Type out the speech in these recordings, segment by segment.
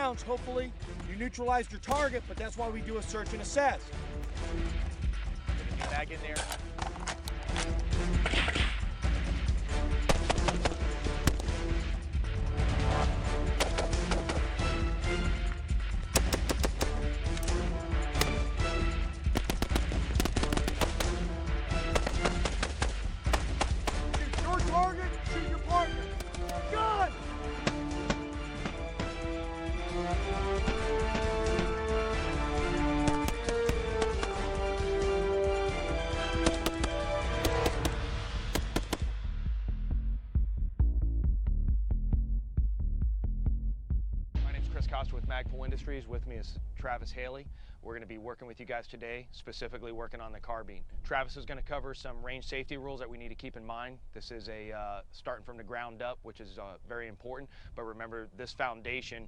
rounds, hopefully you neutralized your target, but that's why we do a search and assess. Bag in there. Shoot your target, shoot your partner. Gun! Costa with Magpul Industries. With me is Travis Haley. We're going to be working with you guys today, specifically working on the carbine. Travis is going to cover some range safety rules that we need to keep in mind. This is a starting from the ground up, which is very important, but remember this foundation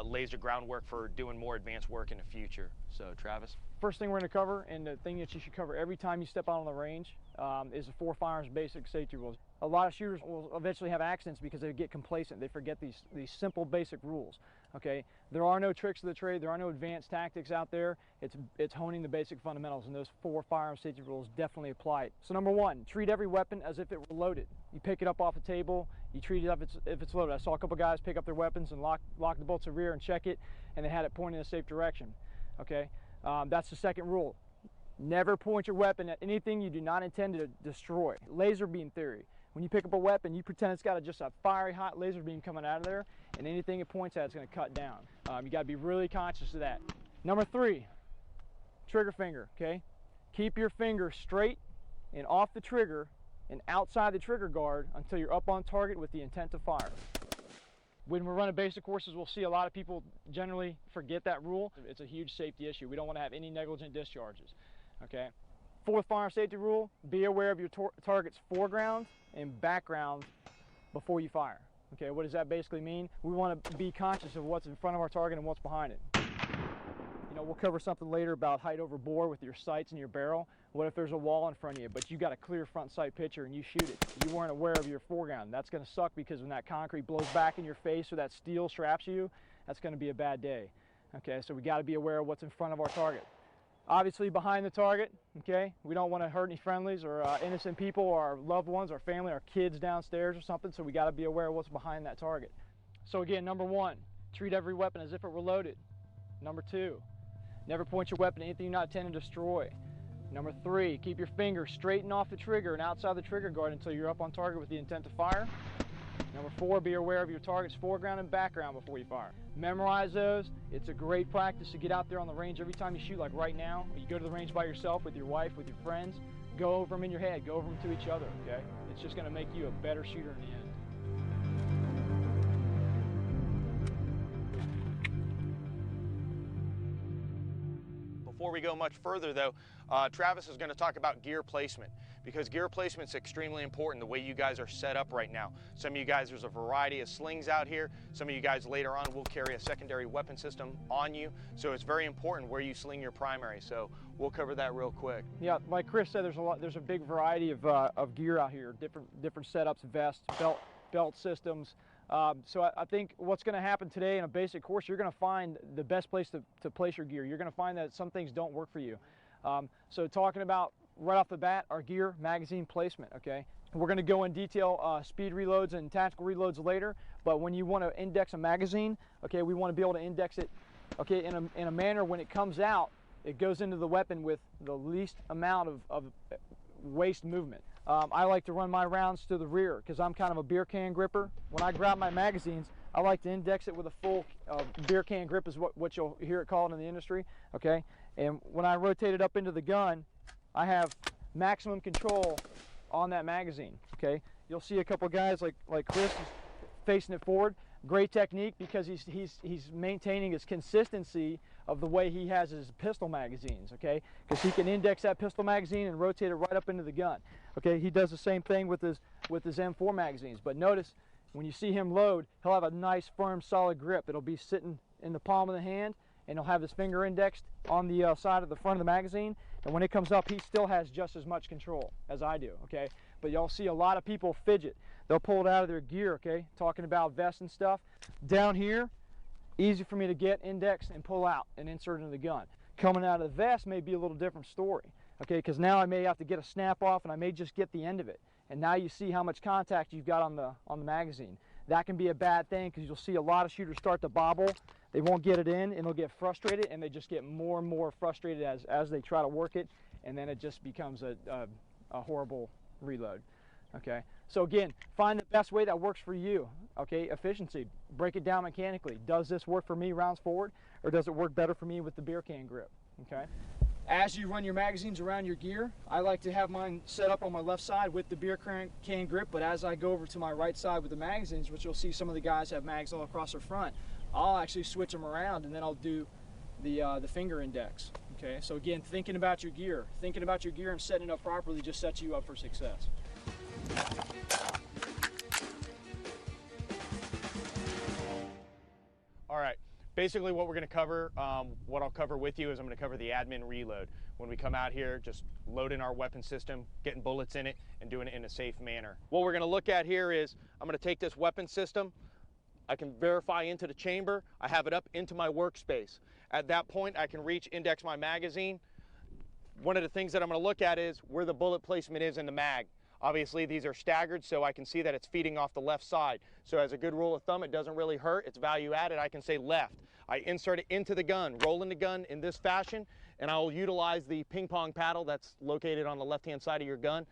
lays the groundwork for doing more advanced work in the future. So Travis? First thing we're going to cover, and the thing that you should cover every time you step out on the range, is the 4 firearms basic safety rules. A lot of shooters will eventually have accidents because they get complacent. They forget these simple basic rules. Okay, there are no tricks of the trade. There are no advanced tactics out there. It's honing the basic fundamentals, and those 4 firearm safety rules definitely apply. So number 1, treat every weapon as if it were loaded. You pick it up off the table, you treat it up if it's loaded. I saw a couple guys pick up their weapons and lock the bolts of rear and check it, and they had it pointing in a safe direction. Okay, that's the second rule. Never point your weapon at anything you do not intend to destroy. Laser beam theory. When you pick up a weapon, you pretend it's got just a fiery hot laser beam coming out of there, and anything it points at is going to cut down. You got to be really conscious of that. Number 3, trigger finger. Okay, keep your finger straight and off the trigger and outside the trigger guard until you're up on target with the intent to fire. When we're running basic courses, we'll see a lot of people generally forget that rule. It's a huge safety issue. We don't want to have any negligent discharges. Okay. 4th firearm safety rule, be aware of your target's foreground and background before you fire. Okay, what does that basically mean? We want to be conscious of what's in front of our target and what's behind it. You know, we'll cover something later about height over bore with your sights and your barrel. What if there's a wall in front of you, but you got a clear front sight picture and you shoot it? You weren't aware of your foreground. That's going to suck, because when that concrete blows back in your face or that steel straps you, that's going to be a bad day. Okay, so we got to be aware of what's in front of our target. Obviously behind the target, okay? We don't want to hurt any friendlies or innocent people or our loved ones, our family, our kids downstairs or something, so we got to be aware of what's behind that target. So again, number 1, treat every weapon as if it were loaded. Number 2, never point your weapon at anything you're not intending to destroy. Number 3, keep your finger straight and off the trigger and outside the trigger guard until you're up on target with the intent to fire. Number 4, be aware of your target's foreground and background before you fire. Memorize those. It's a great practice to get out there on the range every time you shoot, like right now. You go to the range by yourself, with your wife, with your friends, go over them in your head, go over them to each other, okay? It's just going to make you a better shooter in the end. Before we go much further though, Travis is going to talk about gear placement, because gear placement is extremely important, the way you guys are set up right now. Some of you guys, there's a variety of slings out here. Some of you guys later on will carry a secondary weapon system on you, so it's very important where you sling your primary. So we'll cover that real quick. Yeah, like Chris said, there's a big variety of gear out here, different setups, vests, belt systems. So I think what's going to happen today in a basic course, you're going to find the best place to place your gear. You're going to find that some things don't work for you. So talking about right off the bat, our gear magazine placement, okay? We're going to go in detail speed reloads and tactical reloads later, but when you want to index a magazine, okay, we want to be able to index it, okay, in a manner when it comes out, it goes into the weapon with the least amount of waste movement. I like to run my rounds to the rear because I'm kind of a beer can gripper. When I grab my magazines, I like to index it with a full beer can grip, is what you'll hear it called in the industry, okay? And when I rotate it up into the gun, I have maximum control on that magazine, okay? You'll see a couple guys like Chris facing it forward. Great technique, because he's maintaining his consistency of the way he has his pistol magazines, okay? Because he can index that pistol magazine and rotate it right up into the gun, okay? He does the same thing with his M4 magazines, but notice when you see him load, he'll have a nice, firm, solid grip. It'll be sitting in the palm of the hand, and he'll have his finger indexed on the side of the front of the magazine, and when it comes up, he still has just as much control as I do, okay? But y'all see a lot of people fidget. They'll pull it out of their gear, okay? Talking about vests and stuff. Down here, Easy for me to get, index, and pull out and insert into the gun. Coming out of the vest may be a little different story, okay, because now I may have to get a snap off and I may just get the end of it. And now you see how much contact you've got on the magazine. That can be a bad thing because you'll see a lot of shooters start to bobble. They won't get it in and they'll get frustrated, and they just get more and more frustrated as they try to work it, and then it just becomes a horrible reload. Okay, so again, find the best way that works for you. Okay, efficiency, break it down mechanically. Does this work for me rounds forward, or does it work better for me with the beer can grip? Okay, as you run your magazines around your gear, I like to have mine set up on my left side with the beer can grip, but as I go over to my right side with the magazines, which you'll see some of the guys have mags all across their front, I'll actually switch them around, and then I'll do the finger index. Okay, so again, thinking about your gear and setting it up properly just sets you up for success. All right, basically what we're going to cover, what I'll cover with you is I'm going to cover the admin reload. When we come out here, just loading our weapon system, getting bullets in it, and doing it in a safe manner. What we're going to look at here is I'm going to take this weapon system. I can verify into the chamber. I have it up into my workspace. At that point, I can reach, index my magazine. One of the things that I'm going to look at is where the bullet placement is in the mag. Obviously, these are staggered, so I can see that it's feeding off the left side. So as a good rule of thumb, it doesn't really hurt. It's value added. I can say left. I insert it into the gun, roll in the gun in this fashion, and I'll utilize the ping pong paddle that's located on the left-hand side of your gun.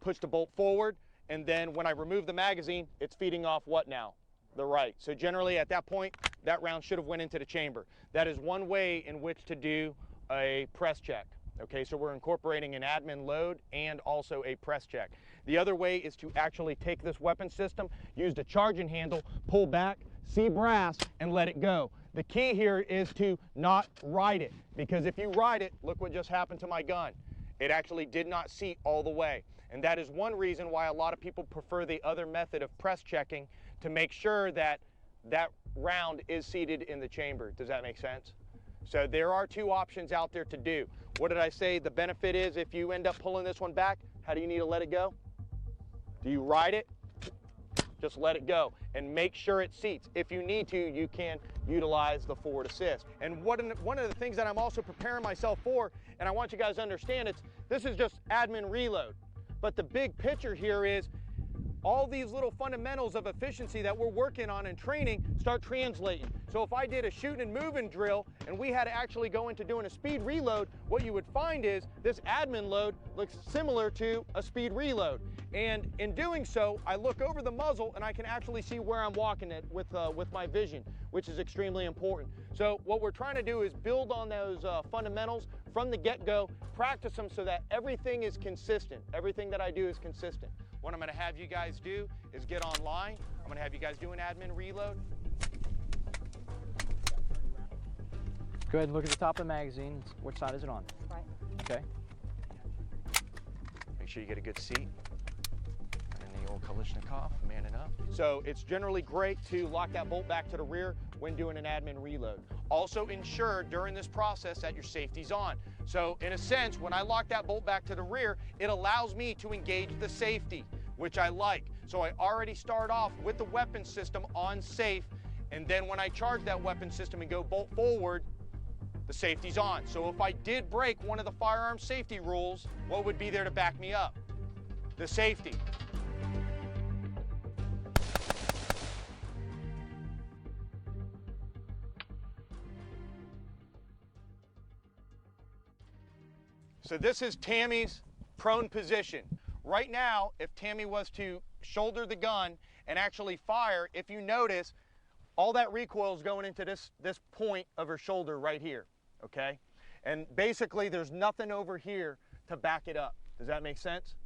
Push the bolt forward, and then when I remove the magazine, it's feeding off what now? The right. So generally at that point, that round should have went into the chamber. That is one way in which to do a press check. Okay, so we're incorporating an admin load and also a press check. The other way is to actually take this weapon system, use the charging handle, pull back, see brass, and let it go. The key here is to not ride it, because if you ride it, look what just happened to my gun. It actually did not seat all the way. And that is one reason why a lot of people prefer the other method of press checking, to make sure that that round is seated in the chamber. Does that make sense? So there are two options out there to do. What did I say the benefit is if you end up pulling this one back? How do you need to let it go? Do you ride it? Just let it go and make sure it seats. If you need to, you can utilize the forward assist. And one of the things that I'm also preparing myself for, and I want you guys to understand, this is just admin reload. But the big picture here is all these little fundamentals of efficiency that we're working on in training start translating. So if I did a shooting and moving drill and we had to actually go into doing a speed reload, what you would find is this admin load looks similar to a speed reload. And in doing so, I look over the muzzle and I can actually see where I'm walking it with my vision, which is extremely important. So what we're trying to do is build on those fundamentals from the get-go, practice them so that everything is consistent. Everything that I do is consistent. What I'm going to have you guys do is get online. I'm going to have you guys do an admin reload. Go ahead and look at the top of the magazine. Which side is it on? Right. Okay. Make sure you get a good seat. And then the old Kalashnikov, manning up. So it's generally great to lock that bolt back to the rear when doing an admin reload. Also ensure during this process that your safety's on. So in a sense, when I lock that bolt back to the rear, it allows me to engage the safety, which I like. So I already start off with the weapon system on safe, and then when I charge that weapon system and go bolt forward, the safety's on. So if I did break one of the firearm safety rules, what would be there to back me up? The safety. So this is Tammy's prone position. Right now, if Tammy was to shoulder the gun and actually fire, if you notice, all that recoil is going into this point of her shoulder right here, okay? And basically, there's nothing over here to back it up. Does that make sense?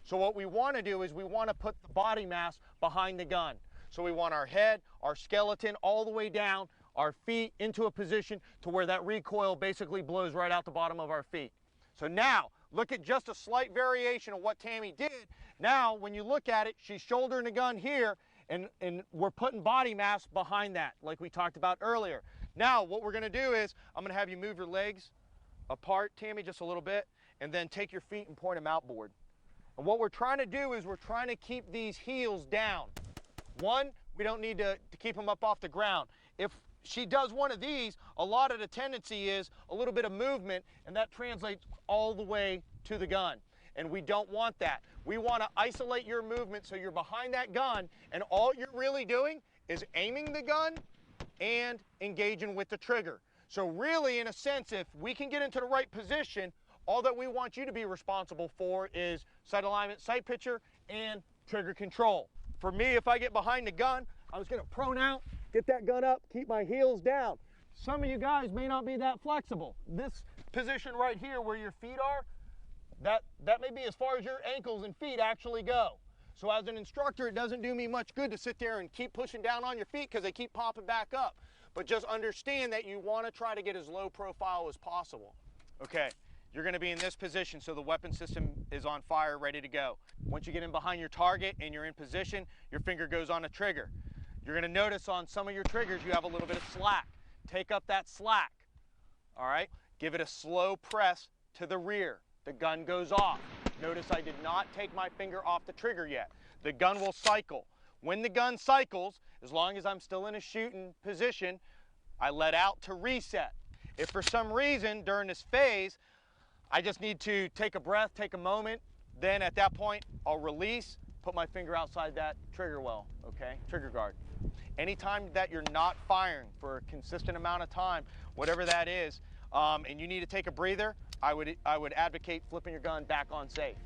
So what we want to do is we want to put the body mass behind the gun. So we want our head, our skeleton, all the way down, our feet into a position to where that recoil basically blows right out the bottom of our feet. So now, look at just a slight variation of what Tammy did. Now, when you look at it, she's shouldering the gun here, and we're putting body mass behind that, like we talked about earlier. Now, what we're gonna do is, I'm gonna have you move your legs apart, Tammy, just a little bit, and then take your feet and point them outboard. And what we're trying to do is we're trying to keep these heels down. One, we don't need to keep them up off the ground. if she does one of these, a lot of the tendency is a little bit of movement, and that translates all the way to the gun. And we don't want that. We want to isolate your movement so you're behind that gun, and all you're really doing is aiming the gun and engaging with the trigger. So really, in a sense, if we can get into the right position, all that we want you to be responsible for is sight alignment, sight picture, and trigger control. For me, if I get behind the gun, I was going to prone out, get that gun up, keep my heels down. Some of you guys may not be that flexible. This position right here where your feet are, that may be as far as your ankles and feet actually go. So as an instructor, it doesn't do me much good to sit there and keep pushing down on your feet because they keep popping back up. But just understand that you want to try to get as low profile as possible. Okay, you're going to be in this position so the weapon system is on fire, ready to go. Once you get in behind your target and you're in position, your finger goes on the trigger. You're going to notice on some of your triggers you have a little bit of slack. Take up that slack. All right, give it a slow press to the rear. The gun goes off. Notice I did not take my finger off the trigger yet. The gun will cycle. When the gun cycles, as long as I'm still in a shooting position, I let out to reset. If for some reason during this phase, I just need to take a breath, take a moment, then at that point, I'll release, put my finger outside that trigger well, okay, trigger guard. Anytime that you're not firing for a consistent amount of time, whatever that is, and you need to take a breather, I would advocate flipping your gun back on safe.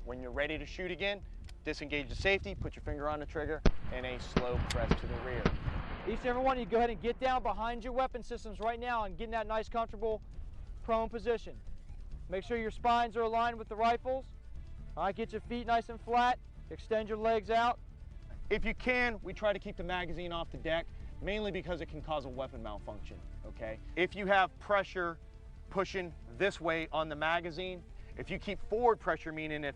When you're ready to shoot again, disengage the safety, put your finger on the trigger, and a slow press to the rear. Each and every one of you, go ahead and get down behind your weapon systems right now and get in that nice, comfortable prone position. Make sure your spines are aligned with the rifles. All right, get your feet nice and flat. Extend your legs out. If you can, we try to keep the magazine off the deck, mainly because it can cause a weapon malfunction, okay? If you have pressure pushing this way on the magazine, if you keep forward pressure, meaning if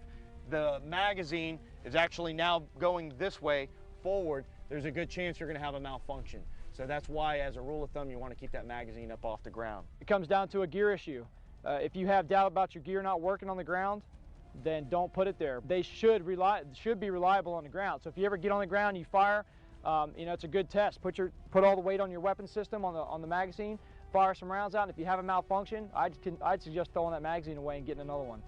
the magazine is actually now going this way forward, there's a good chance you're going to have a malfunction. So that's why, as a rule of thumb, you want to keep that magazine up off the ground. It comes down to a gear issue. If you have doubt about your gear not working on the ground, then don't put it there. They should be reliable on the ground. So if you ever get on the ground and you fire, you know, it's a good test. Put all the weight on your weapon system on the magazine, fire some rounds out, and if you have a malfunction, I'd suggest throwing that magazine away and getting another one.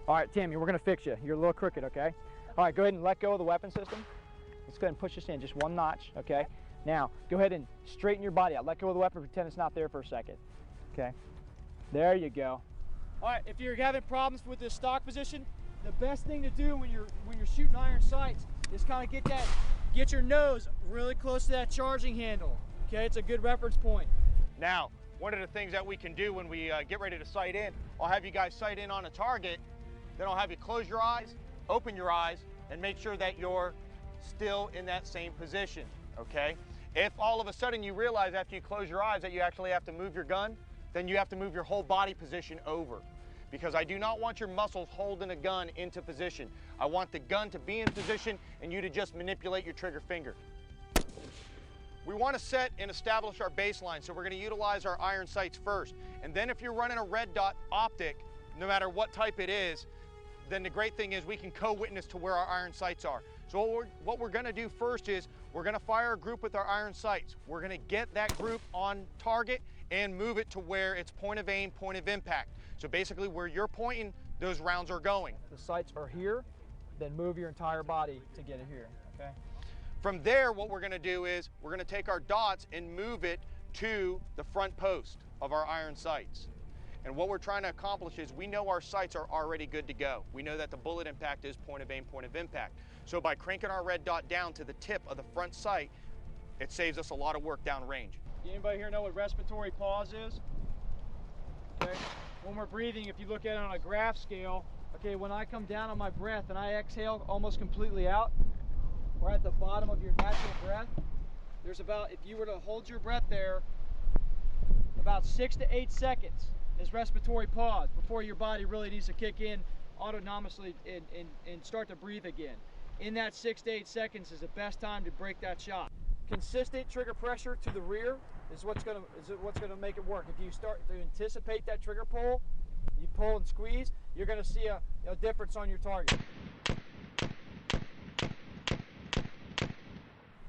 All right, Tammy, we're gonna fix you. You're a little crooked, okay? All right, go ahead and let go of the weapon system. Let's go ahead and push this in just one notch, okay? Now, go ahead and straighten your body out. Let go of the weapon, pretend it's not there for a second, okay? There you go. All right, if you're having problems with this stock position, the best thing to do when you're shooting iron sights is kind of get your nose really close to that charging handle, okay? It's a good reference point. Now, one of the things that we can do when we get ready to sight in, I'll have you guys sight in on a target, then I'll have you close your eyes, open your eyes, and make sure that you're still in that same position, okay? If all of a sudden you realize after you close your eyes that you actually have to move your gun, then you have to move your whole body position over, because I do not want your muscles holding a gun into position. I want the gun to be in position and you to just manipulate your trigger finger. We want to set and establish our baseline, so we're going to utilize our iron sights first. And then if you're running a red dot optic, no matter what type it is, then the great thing is we can co-witness to where our iron sights are. So what we're going to do first is we're going to fire a group with our iron sights. We're going to get that group on target and move it to where it's point of aim, point of impact. So basically where you're pointing, those rounds are going. The sights are here, then move your entire body to get it here, okay? From there, what we're going to do is we're going to take our dots and move it to the front post of our iron sights. And what we're trying to accomplish is we know our sights are already good to go. We know that the bullet impact is point of aim, point of impact. So by cranking our red dot down to the tip of the front sight, it saves us a lot of work down range. Anybody here know what respiratory pause is? Okay. When we're breathing, if you look at it on a graph scale, okay, when I come down on my breath and I exhale almost completely out, we're at the bottom of your natural breath. There's about, if you were to hold your breath there, about 6 to 8 seconds is respiratory pause before your body really needs to kick in autonomously and start to breathe again. In that 6 to 8 seconds is the best time to break that shot. Consistent trigger pressure to the rear is what's going to make it work. If you start to anticipate that trigger pull, you pull and squeeze, you're going to see a difference on your target.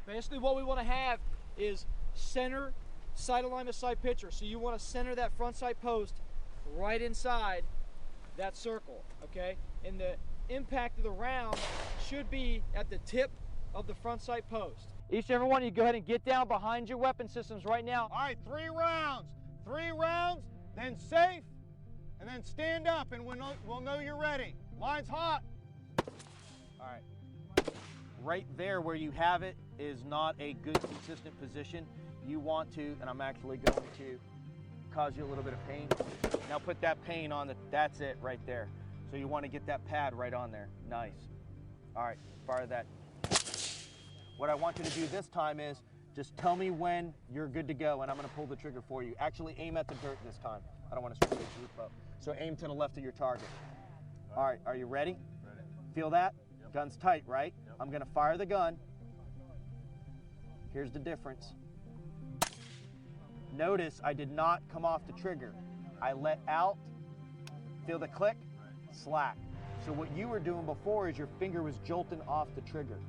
Basically what we want to have is center sight alignment sight picture. So you want to center that front sight post right inside that circle, okay? And the impact of the round should be at the tip of the front sight post. Each and every one of you go ahead and get down behind your weapon systems right now. All right, 3 rounds. 3 rounds, then safe, and then stand up, and we'll know you're ready. Line's hot. All right. Right there where you have it is not a good, consistent position. You want to, and I'm actually going to cause you a little bit of pain. Now put that pain on that's it right there. So you want to get that pad right on there. Nice. All right, fire that. What I want you to do this time is just tell me when you're good to go, and I'm going to pull the trigger for you. Actually aim at the dirt this time. I don't want to screw the roof up. So aim to the left of your target. All right, are you ready? Ready. Feel that? Yep. Gun's tight, right? Yep. I'm going to fire the gun. Here's the difference. Notice I did not come off the trigger. I let out, feel the click, slack. So what you were doing before is your finger was jolting off the trigger.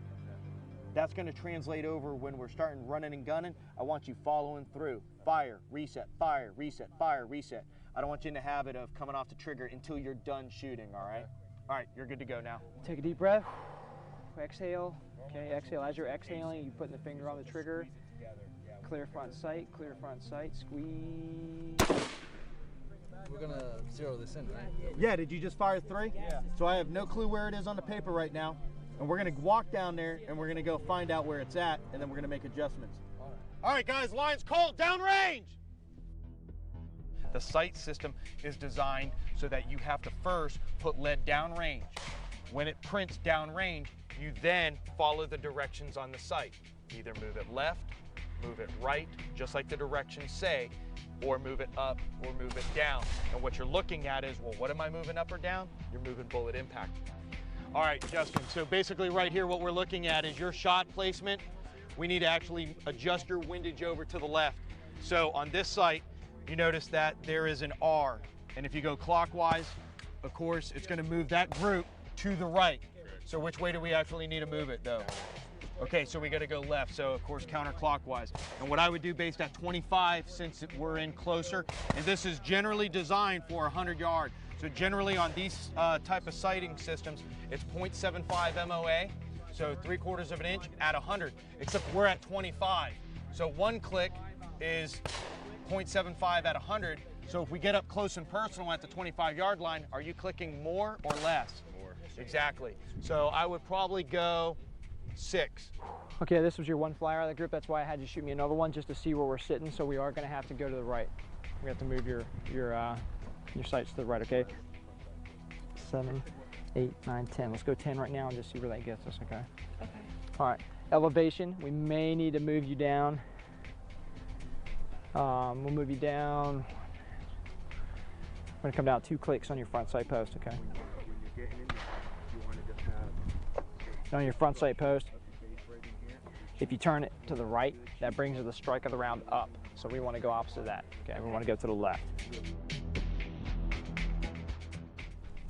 That's going to translate over when we're starting running and gunning. I want you following through. Fire, reset, fire, reset, fire, reset. I don't want you in the habit of coming off the trigger until you're done shooting, all right? All right, you're good to go now. Take a deep breath. Exhale. Okay, exhale. As you're exhaling, you're putting the finger on the trigger. Clear front sight, squeeze. We're gonna zero this in, right? Yeah, did you just fire 3? Yeah. So I have no clue where it is on the paper right now. And we're gonna walk down there and we're gonna go find out where it's at, and then we're gonna make adjustments. All right, guys, line's cold, downrange. The sight system is designed so that you have to first put lead downrange. When it prints downrange, you then follow the directions on the sight. Either move it left, move it right, just like the directions say, or move it up or move it down. And what you're looking at is, well, what am I moving up or down? You're moving bullet impact. All right, Justin, so basically right here what we're looking at is your shot placement. We need to actually adjust your windage over to the left. So on this sight, you notice that there is an R. And if you go clockwise, of course, it's gonna move that group to the right. So which way do we actually need to move it though? Okay, so we gotta go left, so of course counterclockwise. And what I would do based at 25, since we're in closer, and this is generally designed for 100 yard. So generally on these type of sighting systems, it's 0.75 MOA, so 3/4 of an inch at 100, except we're at 25. So one click is 0.75 at 100. So if we get up close and personal at the 25-yard line, are you clicking more or less? More. Exactly. So I would probably go 6. Okay, this was your one flyer out of the group. That's why I had you shoot me another one just to see where we're sitting. So we are going to have to go to the right. We have to move your sights to the right. Okay. 7, 8, 9, 10. Let's go 10 right now and just see where that gets us. Okay. Okay. All right. Elevation. We may need to move you down. We'll move you down. We're going to come down 2 clicks on your front sight post. Okay. On your front sight post, if you turn it to the right, that brings the strike of the round up. So we want to go opposite of that. Okay, we want to go to the left.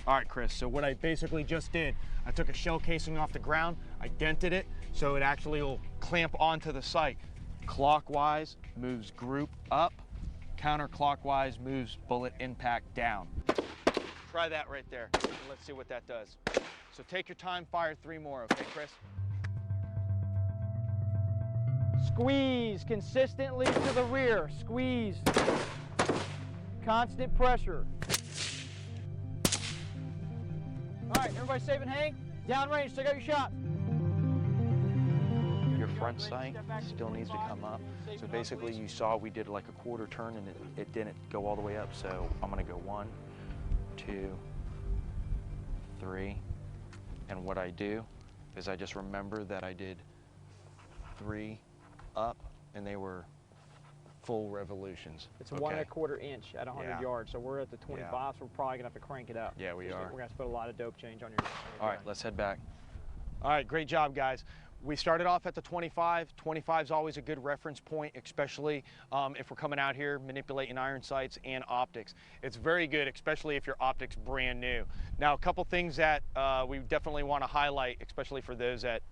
All right, Chris, so what I basically just did, I took a shell casing off the ground, I dented it, so it actually will clamp onto the sight. Clockwise moves group up, counterclockwise moves bullet impact down. Try that right there, and let's see what that does. So take your time, fire 3 more, okay, Chris? Squeeze consistently to the rear. Squeeze. Constant pressure. All right, everybody safe and hang. Downrange, check out your shot. Your front sight still needs to come up. So basically you saw we did like a quarter turn and it didn't go all the way up. So I'm gonna go 1, 2, 3. And what I do is I just remember that I did 3 up and they were full revolutions. It's 1 1/4 inch at 100 yards. So we're at the 25, so we're probably gonna have to crank it up. Yeah, we are. We're gonna have to put a lot of dope change on your All right, let's head back. All right, great job, guys. We started off at the 25. 25 is always a good reference point, especially if we're coming out here manipulating iron sights and optics. It's very good, especially if your optic's brand new. Now, a couple things that we definitely want to highlight, especially for those that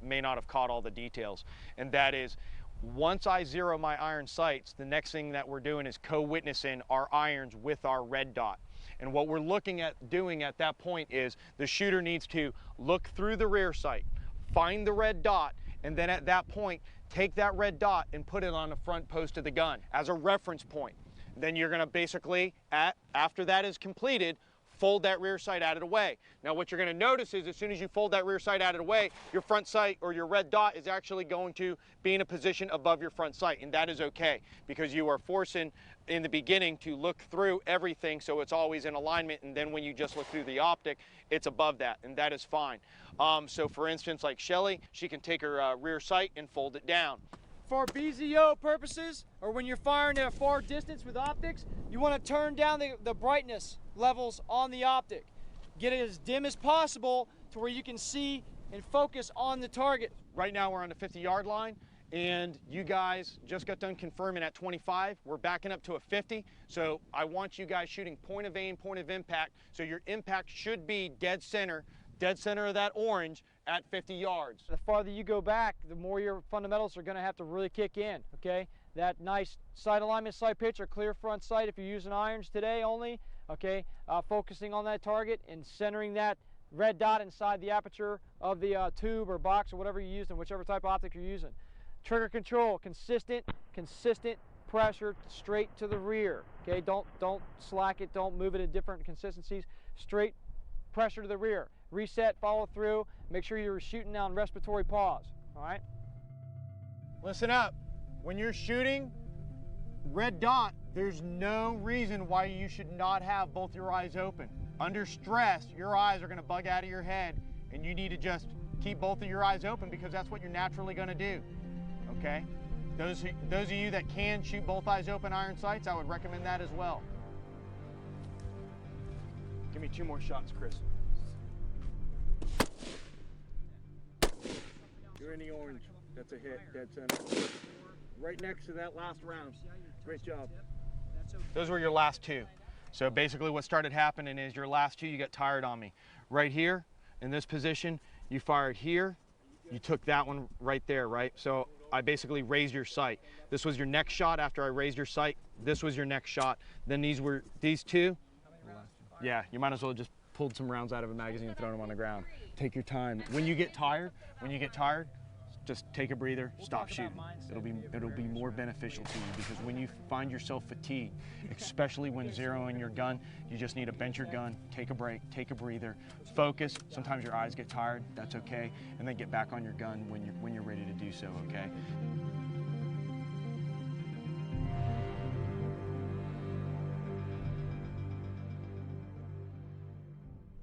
may not have caught all the details, and that is Once I zero my iron sights, the next thing that we're doing is co-witnessing our irons with our red dot. And what we're looking at doing at that point is the shooter needs to look through the rear sight, find the red dot, and then at that point, take that red dot and put it on the front post of the gun as a reference point. Then you're gonna basically, after that is completed, fold that rear sight out of the way. Now what you're gonna notice is as soon as you fold that rear sight out of the way, your front sight or your red dot is actually going to be in a position above your front sight, and that is okay because you are forcing in the beginning to look through everything so it's always in alignment, and then when you just look through the optic, it's above that, and that is fine. So for instance, like Shelly, she can take her rear sight and fold it down. For BZO purposes, or when you're firing at a far distance with optics, you want to turn down the brightness levels on the optic. Get it as dim as possible to where you can see and focus on the target. Right now we're on the 50-yard line, and you guys just got done confirming at 25. We're backing up to a 50, so I want you guys shooting point of aim, point of impact, so your impact should be dead center of that orange at 50 yards. The farther you go back, the more your fundamentals are going to have to really kick in, okay? That nice sight alignment, sight pitch, or clear front sight if you're using irons today only, okay? Focusing on that target and centering that red dot inside the aperture of the tube or box or whatever you're using, whichever type of optic you're using. Trigger control, consistent pressure straight to the rear, okay? Don't slack it, don't move it at different consistencies, straight pressure to the rear. Reset, follow through, make sure you're shooting on respiratory pause, all right? Listen up, when you're shooting red dot, there's no reason why you should not have both your eyes open. Under stress, your eyes are gonna bug out of your head, and you need to just keep both of your eyes open because that's what you're naturally gonna do, okay? Those of you that can shoot both eyes open iron sights, I would recommend that as well. Give me 2 more shots, Chris. You're in the orange. That's a hit, dead center. Right next to that last round. Great job. Those were your last 2. So basically what started happening is your last 2, you got tired on me. Right here, in this position, you fired here, you took that one right there, right? So I basically raised your sight. This was your next shot after I raised your sight. This was your next shot. Then these 2. Yeah, you might as well just pulled some rounds out of a magazine and thrown them on the ground. Take your time. When you get tired, just take a breather, stop shooting. It'll be more beneficial to you because when you find yourself fatigued, especially when zeroing your gun, you just need to bend your gun, take a break, take a breather, focus. Sometimes your eyes get tired, that's okay, and then get back on your gun when you're ready to do so, okay?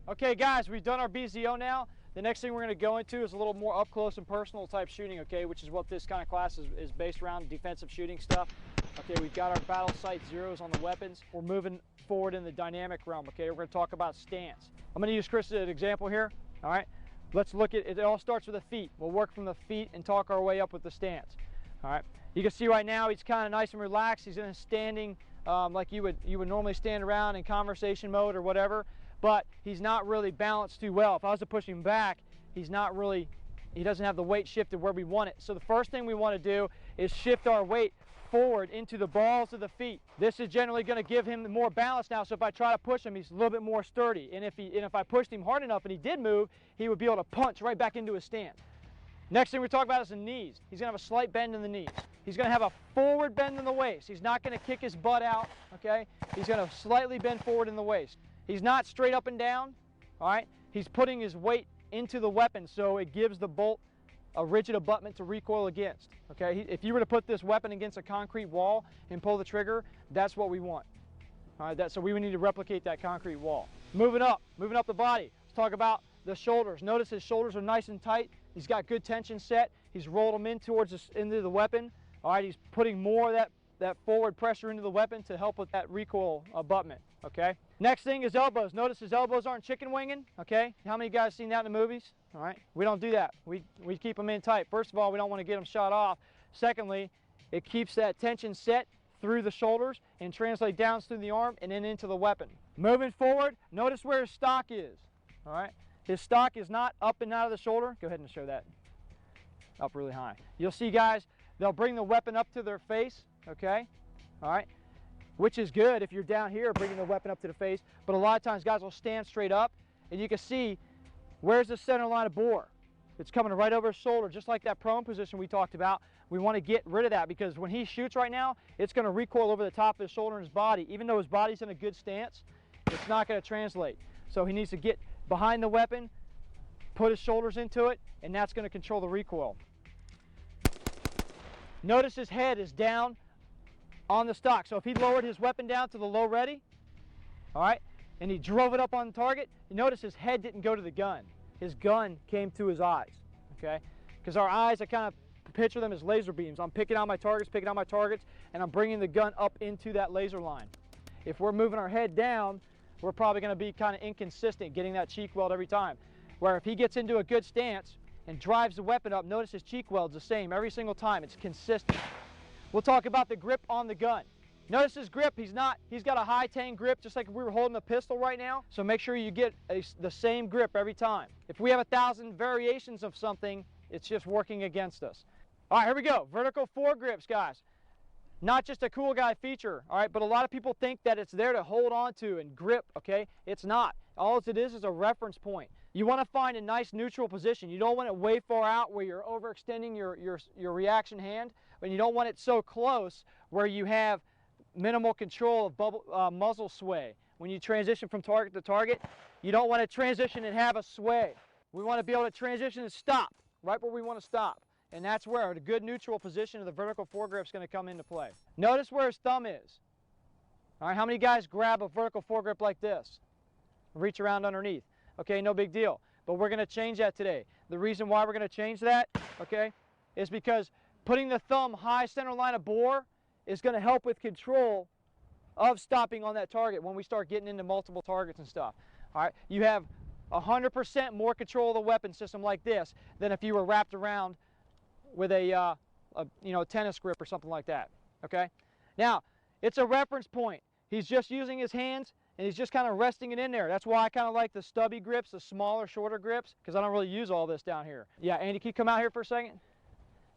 Okay guys, we've done our BZO now. The next thing we're going to go into is a little more up close and personal type shooting, okay, which is what this kind of class is based around, defensive shooting stuff. Okay, we've got our battle sight zeros on the weapons. We're moving forward in the dynamic realm, okay? We're going to talk about stance. I'm going to use Chris as an example here, all right? Let's look at it. It all starts with the feet. We'll work from the feet and talk our way up with the stance, all right? You can see right now he's kind of nice and relaxed. He's in a standing like you would normally stand around in conversation mode or whatever. But he's not really balanced too well. If I was to push him back, he doesn't have the weight shifted where we want it. So the first thing we want to do is shift our weight forward into the balls of the feet. This is generally going to give him more balance now, so if I try to push him, he's a little bit more sturdy. And if I pushed him hard enough and he did move, he would be able to punch right back into his stance. Next thing we're talking about is the knees. He's going to have a slight bend in the knees. He's going to have a forward bend in the waist. He's not going to kick his butt out, okay? He's going to slightly bend forward in the waist. He's not straight up and down, all right? He's putting his weight into the weapon, so it gives the bolt a rigid abutment to recoil against, okay? If you were to put this weapon against a concrete wall and pull the trigger, that's what we want, all right? So we would need to replicate that concrete wall. Moving up the body. Let's talk about the shoulders. Notice his shoulders are nice and tight. He's got good tension set. He's rolled them in into the weapon, all right? He's putting more of that forward pressure into the weapon to help with that recoil abutment, okay? Next thing is elbows. Notice his elbows aren't chicken winging, okay? How many guys seen that in the movies? All right, we don't do that. We keep them in tight. First of all, we don't want to get them shot off. Secondly, it keeps that tension set through the shoulders and translate down through the arm and then into the weapon. Moving forward, notice where his stock is, all right? His stock is not up and out of the shoulder. Go ahead and show that up really high. You'll see, guys, they'll bring the weapon up to their face, okay? All right, which is good if you're down here bringing the weapon up to the face, but a lot of times guys will stand straight up, and you can see where's the center line of bore. It's coming right over his shoulder, just like that prone position we talked about. We want to get rid of that because when he shoots right now, it's going to recoil over the top of his shoulder and his body. Even though his body's in a good stance, it's not going to translate. So he needs to get behind the weapon, put his shoulders into it, and that's going to control the recoil. Notice his head is down on the stock. So if he lowered his weapon down to the low ready, all right, and he drove it up on the target, you notice his head didn't go to the gun. His gun came to his eyes, okay? Because our eyes, I kind of picture them as laser beams. I'm picking out my targets, and I'm bringing the gun up into that laser line. If we're moving our head down, we're probably going to be kind of inconsistent getting that cheek weld every time. Where if he gets into a good stance and drives the weapon up, notice his cheek weld's the same every single time. It's consistent. We'll talk about the grip on the gun. Notice his grip, he's got a high tang grip just like if we were holding a pistol right now. So make sure you get the same grip every time. If we have 1,000 variations of something, it's just working against us. All right, here we go. Vertical foregrips, guys. Not just a cool guy feature, all right, but a lot of people think that it's there to hold on to and grip, okay? It's not. All it is a reference point. You want to find a nice neutral position. You don't want it way far out where you're overextending your reaction hand, but you don't want it so close where you have minimal control of muzzle sway. When you transition from target to target, you don't want to transition and have a sway. We want to be able to transition and stop right where we want to stop. And that's where the good neutral position of the vertical foregrip is going to come into play. Notice where his thumb is. All right, how many guys grab a vertical foregrip like this? Reach around underneath. Okay, no big deal. But we're going to change that today. The reason why we're going to change that, okay, is because putting the thumb high center line of bore is going to help with control of stopping on that target when we start getting into multiple targets and stuff. All right, you have 100% more control of the weapon system like this than if you were wrapped around with a tennis grip or something like that, okay? Now, it's a reference point. He's just using his hands and he's just kind of resting it in there. That's why I kind of like the stubby grips, the smaller, shorter grips, because I don't really use all this down here. Yeah, Andy, can you come out here for a second?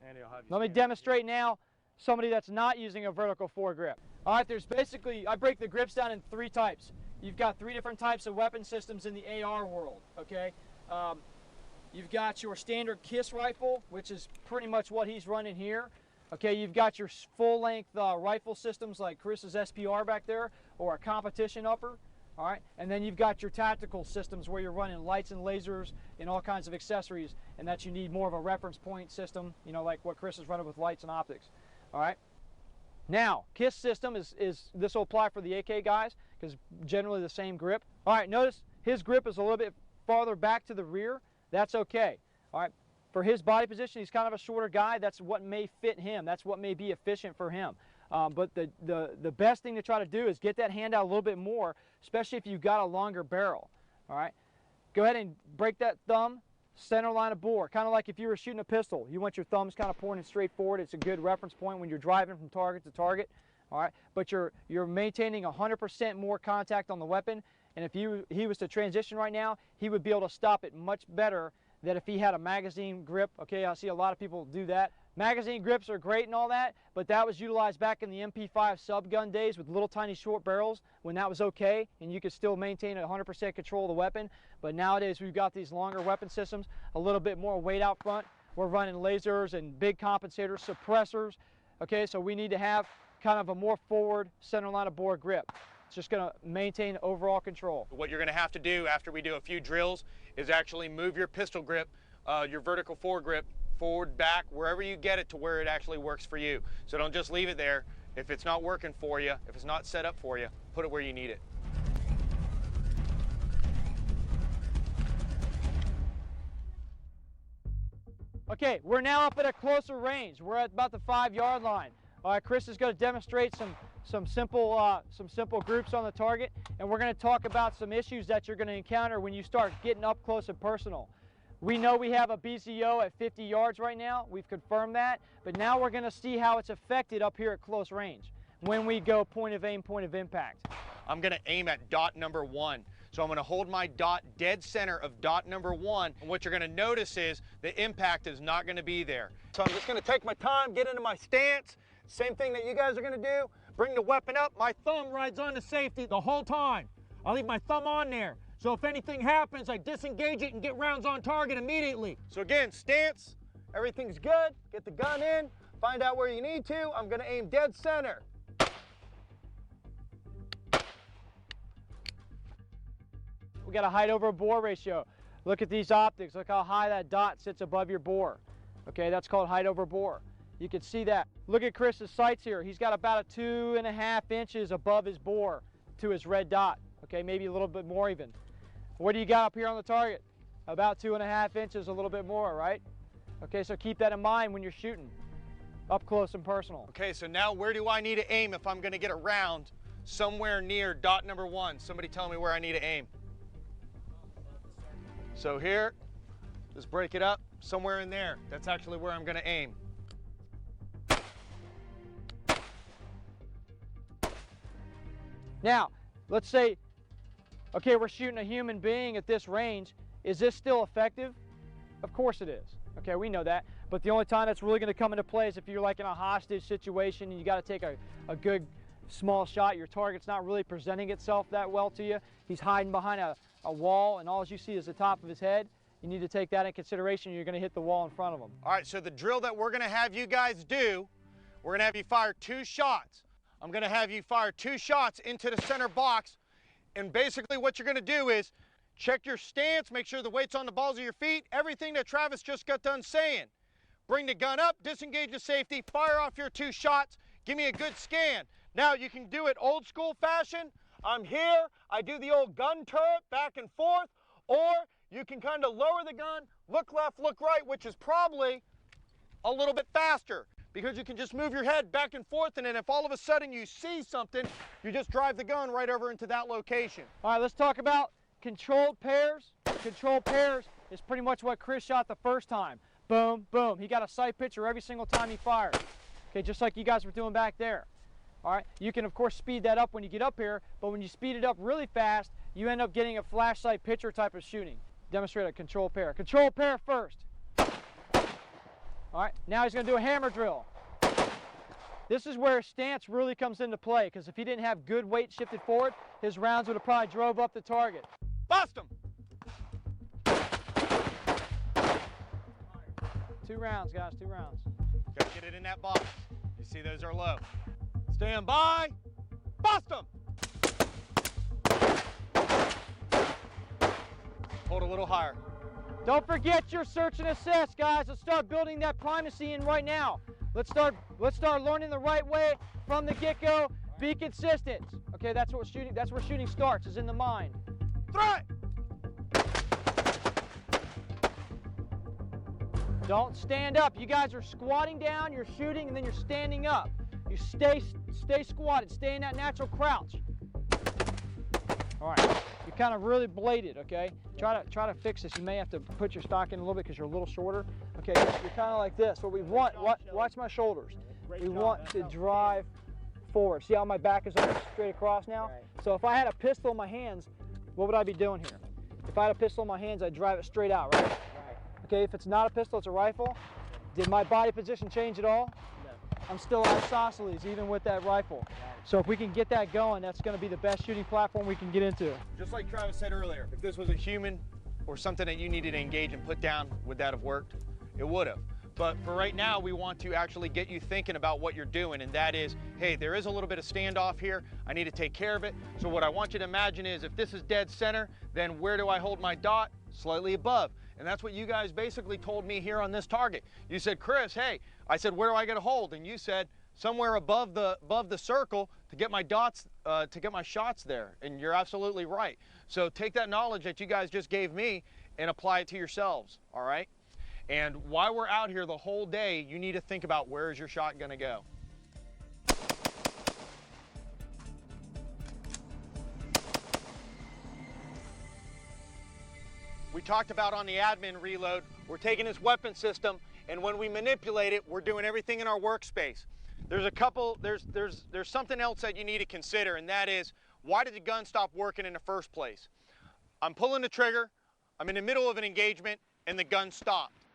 Andy, I'll have you Let me demonstrate now somebody that's not using a vertical foregrip. All right, there's basically, I break the grips down in 3 types. You've got 3 different types of weapon systems in the AR world, okay? You've got your standard KISS rifle, which is pretty much what he's running here. Okay, you've got your full-length rifle systems like Chris's SPR back there, or a competition upper, all right? And then you've got your tactical systems where you're running lights and lasers and all kinds of accessories, and that you need more of a reference point system, you know, like what Chris is running with lights and optics, all right? Now, KISS system this will apply for the AK guys, because generally the same grip. All right, notice his grip is a little bit farther back to the rear. That's okay, all right? For his body position, he's kind of a shorter guy. That's what may fit him. That's what may be efficient for him. But the best thing to try to do is get that hand out a little bit more, especially if you've got a longer barrel, all right? Go ahead and break that thumb, center line of bore, kind of like if you were shooting a pistol. You want your thumbs kind of pointing straight forward. It's a good reference point when you're driving from target to target, all right? But you're maintaining 100% more contact on the weapon, and if he was to transition right now, he would be able to stop it much better than if he had a magazine grip. Okay, I see a lot of people do that. Magazine grips are great and all that, but that was utilized back in the MP5 subgun days with little tiny short barrels when that was okay, and you could still maintain 100% control of the weapon. But nowadays we've got these longer weapon systems, a little bit more weight out front. We're running lasers and big compensators, suppressors. Okay, so we need to have kind of a more forward center line of bore grip. It's just going to maintain overall control. What you're going to have to do after we do a few drills is actually move your pistol grip, your vertical foregrip, forward, back, wherever you get it to where it actually works for you. So don't just leave it there. If it's not working for you, if it's not set up for you, put it where you need it. Okay, we're now up at a closer range. We're at about the 5-yard line. All right, Chris is going to demonstrate some simple groups on the target, and we're going to talk about some issues that you're going to encounter when you start getting up close and personal. We know we have a BCO at 50 yards right now. We've confirmed that, but now we're going to see how it's affected up here at close range when we go point of aim, point of impact. I'm going to aim at dot number 1. So I'm going to hold my dot dead center of dot number 1. And what you're going to notice is the impact is not going to be there. So I'm just going to take my time, get into my stance. Same thing that you guys are going to do. Bring the weapon up. My thumb rides on to safety the whole time. I'll leave my thumb on there. So if anything happens, I disengage it and get rounds on target immediately. So again, stance, everything's good. Get the gun in, find out where you need to. I'm going to aim dead center. We got a height over bore ratio. Look at these optics. Look how high that dot sits above your bore. Okay, that's called height over bore. You can see that. Look at Chris's sights here. He's got about a 2.5 inches above his bore to his red dot. Okay, maybe a little bit more even. What do you got up here on the target? About 2.5 inches, a little bit more, right? Okay, so keep that in mind when you're shooting, up close and personal. Okay, so now where do I need to aim if I'm gonna get a round somewhere near dot number 1? Somebody tell me where I need to aim. So here, just break it up, somewhere in there. That's actually where I'm gonna aim. Now, let's say, okay, we're shooting a human being at this range. Is this still effective? Of course it is. Okay, we know that. But the only time that's really going to come into play is if you're like in a hostage situation and you got to take a good small shot. Your target's not really presenting itself that well to you. He's hiding behind a wall and all you see is the top of his head. You need to take that in consideration. You're going to hit the wall in front of him. All right, so the drill that we're going to have you guys do, we're going to have you fire 2 shots. I'm going to have you fire 2 shots into the center box. And basically what you're going to do is check your stance, make sure the weight's on the balls of your feet, everything that Travis just got done saying. Bring the gun up, disengage the safety, fire off your 2 shots, give me a good scan. Now you can do it old school fashion. I'm here, I do the old gun turret back and forth, or you can kind of lower the gun, look left, look right, which is probably a little bit faster because you can just move your head back and forth, and then if all of a sudden you see something, you just drive the gun right over into that location. All right, let's talk about controlled pairs. Controlled pairs is pretty much what Chris shot the first time. Boom, boom. He got a sight picture every single time he fired. Okay, just like you guys were doing back there. All right, you can of course speed that up when you get up here, but when you speed it up really fast, you end up getting a flash sight picture type of shooting. Demonstrate a controlled pair. Controlled pair first. All right, now he's going to do a hammer drill. This is where stance really comes into play, because if he didn't have good weight shifted forward, his rounds would have probably drove up the target. Bust him! 2 rounds, guys, 2 rounds. Gotta get it in that box. You see those are low. Stand by, bust them! Hold a little higher. Don't forget your search and assess, guys. Let's start building that primacy in right now. Let's start learning the right way from the get-go. Be consistent. Okay, that's where shooting starts, is in the mind. Throw it! Don't stand up. You guys are squatting down, you're shooting, and then you're standing up. You stay squatted, stay in that natural crouch. All right, you're kind of really bladed, okay? Try to fix this. You may have to put your stock in a little bit because you're a little shorter. Okay, you're kind of like this. What we want, watch my shoulders. We want to drive forward. See how my back is almost straight across now? So if I had a pistol in my hands, what would I be doing here? If I had a pistol in my hands, I'd drive it straight out, right? Okay, if it's not a pistol, it's a rifle. Did my body position change at all? No. I'm still isosceles even with that rifle. So if we can get that going, that's going to be the best shooting platform we can get into. Just like Travis said earlier, if this was a human or something that you needed to engage and put down, would that have worked? It would have. But for right now, we want to actually get you thinking about what you're doing, and that is, hey, there is a little bit of standoff here. I need to take care of it. So what I want you to imagine is if this is dead center, then where do I hold my dot? Slightly above. And that's what you guys basically told me here on this target. You said, Chris, hey, I said, where do I get a hold? And you said, somewhere above the circle to get my dots, to get my shots there. And you're absolutely right. So take that knowledge that you guys just gave me and apply it to yourselves, all right? And while we're out here the whole day, you need to think about where is your shot gonna go. We talked about on the admin reload, we're taking this weapon system, and when we manipulate it, we're doing everything in our workspace. There's something else that you need to consider, and that is, why did the gun stop working in the first place? I'm pulling the trigger, I'm in the middle of an engagement, and the gun stopped.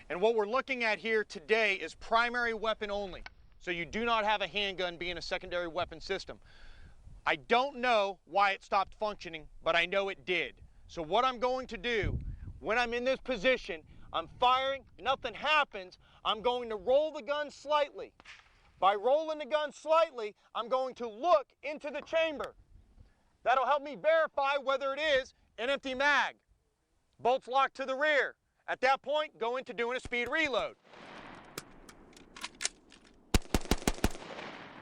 And what we're looking at here today is primary weapon only. So you do not have a handgun being a secondary weapon system. I don't know why it stopped functioning, but I know it did. So what I'm going to do, when I'm in this position, I'm firing, nothing happens, I'm going to roll the gun slightly. By rolling the gun slightly, I'm going to look into the chamber. That'll help me verify whether it is an empty mag. Bolts locked to the rear. At that point, go into doing a speed reload.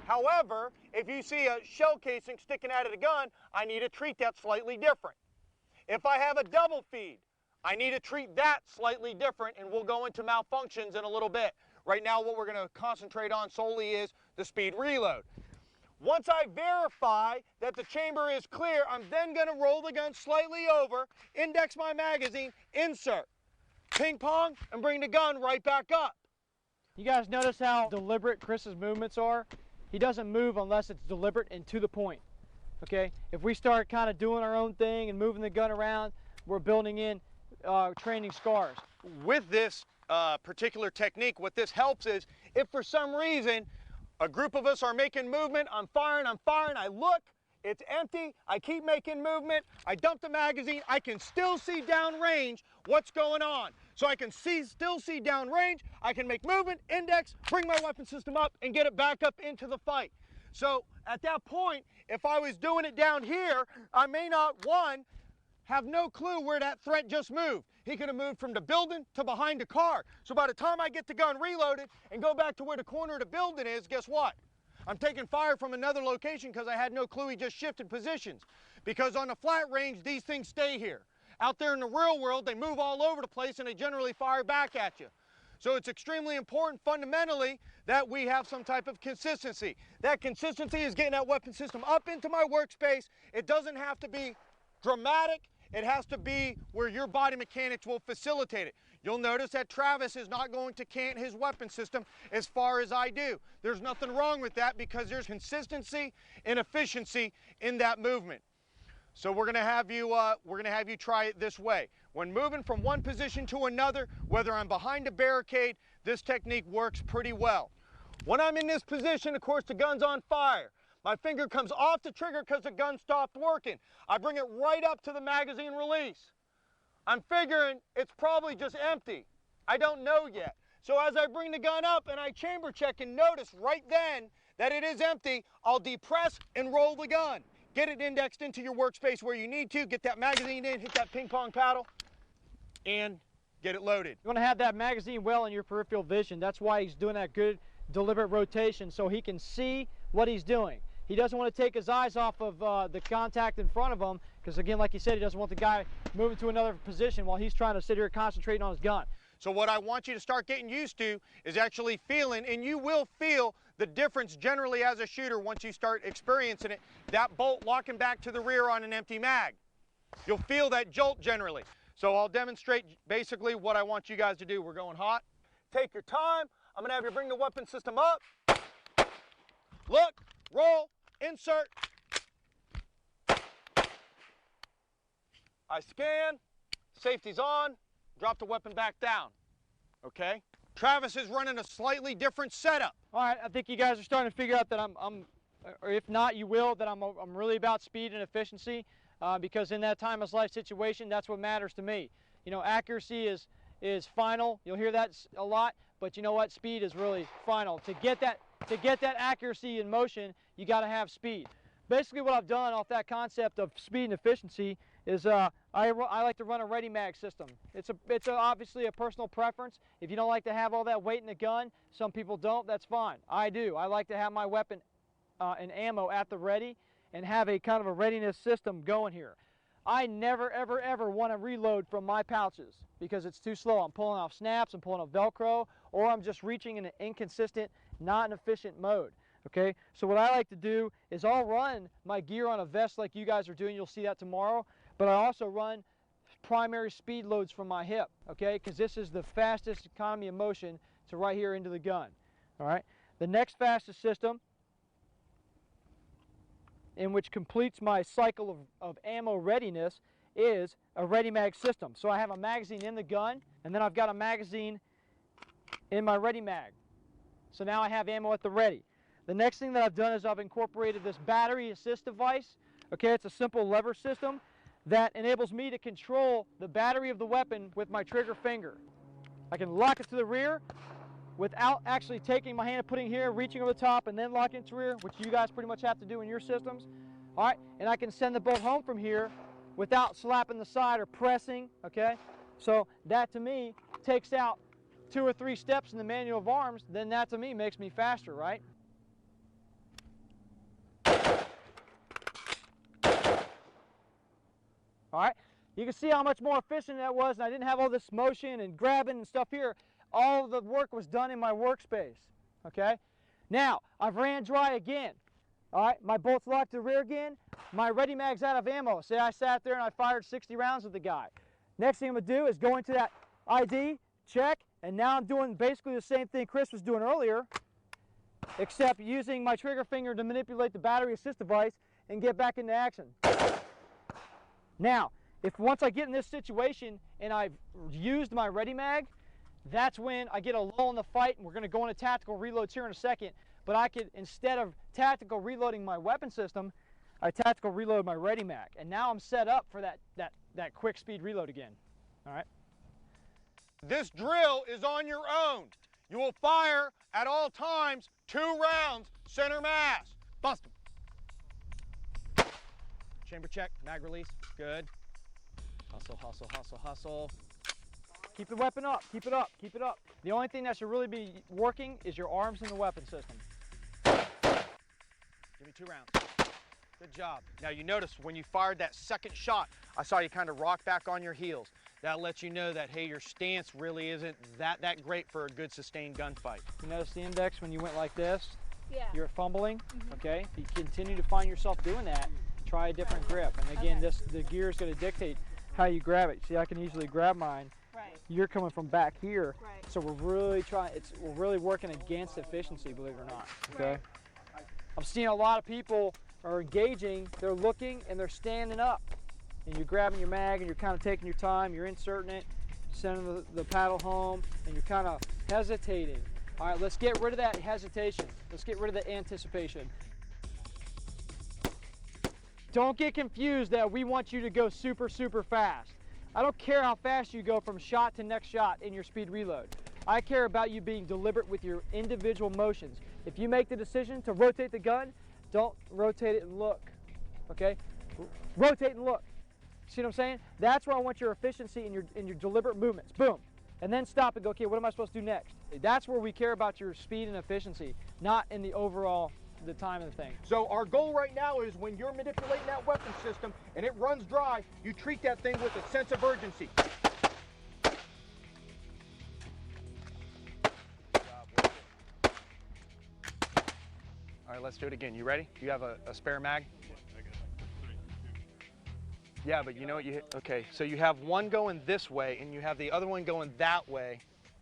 However, if you see a shell casing sticking out of the gun, I need to treat that slightly different. If I have a double feed, I need to treat that slightly different, and we'll go into malfunctions in a little bit. Right now, what we're going to concentrate on solely is the speed reload. Once I verify that the chamber is clear, I'm then going to roll the gun slightly over, index my magazine, insert, ping pong, and bring the gun right back up. You guys notice how deliberate Chris's movements are? He doesn't move unless it's deliberate and to the point, okay? If we start kind of doing our own thing and moving the gun around, we're building in training scars. With this particular technique, what this helps is, if for some reason a group of us are making movement, I'm firing, I look, it's empty, I keep making movement, I dump the magazine, I can still see downrange what's going on. So I can still see downrange, I can make movement, index, bring my weapon system up, and get it back up into the fight. So at that point, if I was doing it down here, I may not, one, have no clue where that threat just moved. He could have moved from the building to behind the car. So by the time I get the gun reloaded and go back to where the corner of the building is, guess what? I'm taking fire from another location because I had no clue he just shifted positions. Because on the flat range, these things stay here. Out there in the real world, they move all over the place and they generally fire back at you. So it's extremely important fundamentally that we have some type of consistency. That consistency is getting that weapon system up into my workspace. It doesn't have to be dramatic. It has to be where your body mechanics will facilitate it. You'll notice that Travis is not going to cant his weapon system as far as I do. There's nothing wrong with that because there's consistency and efficiency in that movement. So we're going to have you try it this way. When moving from one position to another, whether I'm behind a barricade, this technique works pretty well. When I'm in this position, of course, the gun's on fire. My finger comes off the trigger because the gun stopped working. I bring it right up to the magazine release. I'm figuring it's probably just empty. I don't know yet. So as I bring the gun up and I chamber check and notice right then that it is empty, I'll depress and roll the gun. Get it indexed into your workspace where you need to, get that magazine in, hit that ping pong paddle, and get it loaded. You want to have that magazine well in your peripheral vision. That's why he's doing that good deliberate rotation so he can see what he's doing. He doesn't want to take his eyes off of the contact in front of him because, again, like you said, he doesn't want the guy moving to another position while he's trying to sit here concentrating on his gun. So what I want you to start getting used to is actually feeling, and you will feel the difference generally as a shooter once you start experiencing it, that bolt locking back to the rear on an empty mag. You'll feel that jolt generally. So I'll demonstrate basically what I want you guys to do. We're going hot. Take your time. I'm going to have you bring the weapon system up. Look, roll, insert. I scan, safety's on, drop the weapon back down, okay? Travis is running a slightly different setup. All right, I think you guys are starting to figure out that or if not, you will, that I'm really about speed and efficiency because in that time of life situation, that's what matters to me. You know, accuracy is final. You'll hear that a lot, but you know what? Speed is really final. To get that accuracy in motion, you got to have speed. Basically, what I've done off that concept of speed and efficiency is I like to run a ready mag system. It's obviously a personal preference. If you don't like to have all that weight in the gun, some people don't, that's fine. I do. I like to have my weapon and ammo at the ready and have a kind of a readiness system going here. I never, ever, ever want to reload from my pouches because it's too slow. I'm pulling off snaps, I'm pulling off Velcro, or I'm just reaching in an inconsistent, not an efficient mode. Okay, so what I like to do is I'll run my gear on a vest like you guys are doing. You'll see that tomorrow. But I also run primary speed loads from my hip, okay, because this is the fastest economy of motion to right here into the gun. All right, the next fastest system, in which completes my cycle of ammo readiness, is a ready mag system. So I have a magazine in the gun, and then I've got a magazine in my ready mag. So now I have ammo at the ready. The next thing that I've done is I've incorporated this battery assist device. Okay, it's a simple lever system that enables me to control the battery of the weapon with my trigger finger. I can lock it to the rear without actually taking my hand and putting it here, reaching over the top, and then locking it to the rear, which you guys pretty much have to do in your systems. All right, and I can send the bolt home from here without slapping the side or pressing, okay? So that to me takes out 2 or 3 steps in the manual of arms. Then that to me makes me faster, right? All right, you can see how much more efficient that was, and I didn't have all this motion and grabbing and stuff here. All of the work was done in my workspace, okay? Now, I've ran dry again. All right, my bolt's locked to the rear again. My ready mag's out of ammo. Say I sat there and I fired 60 rounds at the guy. Next thing I'm gonna do is go into that ID, check, and now I'm doing basically the same thing Chris was doing earlier, except using my trigger finger to manipulate the battery assist device and get back into action. Now, if once I get in this situation and I've used my ready mag, that's when I get a lull in the fight, and we're going to go into tactical reloads here in a second. But I could, instead of tactical reloading my weapon system, I tactical reload my ready mag. And now I'm set up for that quick speed reload again. All right. This drill is on your own. You will fire at all times 2 rounds, center mass. Bust them. Chamber check, mag release, good. Hustle, hustle, hustle, hustle. Keep the weapon up, keep it up, keep it up. The only thing that should really be working is your arms and the weapon system. Give me 2 rounds. Good job. Now you notice when you fired that second shot, I saw you kind of rock back on your heels. That lets you know that, hey, your stance really isn't that great for a good sustained gunfight. You notice the index when you went like this? Yeah. You're fumbling, okay? If you continue to find yourself doing that, try a different grip. And again, the gear is going to dictate how you grab it. See, I can easily grab mine. Right. You're coming from back here. Right. So we're really we're really working against efficiency, believe it or not, okay? Right. I'm seeing a lot of people are engaging, they're looking, and they're standing up. And you're grabbing your mag, and you're kind of taking your time, you're inserting it, sending the paddle home, and you're kind of hesitating. All right, let's get rid of that hesitation. Let's get rid of the anticipation. Don't get confused that we want you to go super, super fast. I don't care how fast you go from shot to next shot in your speed reload. I care about you being deliberate with your individual motions. If you make the decision to rotate the gun, don't rotate it and look, okay? Rotate and look. See what I'm saying? That's where I want your efficiency in your deliberate movements. Boom. And then stop and go, okay, what am I supposed to do next? That's where we care about your speed and efficiency, not in the overall, the time of the thing. So our goal right now is when you're manipulating that weapon system and it runs dry, you treat that thing with a sense of urgency. All right, let's do it again. You ready? You have a spare mag? Yeah, but you know what you hit? Okay, so you have one going this way and you have the other one going that way.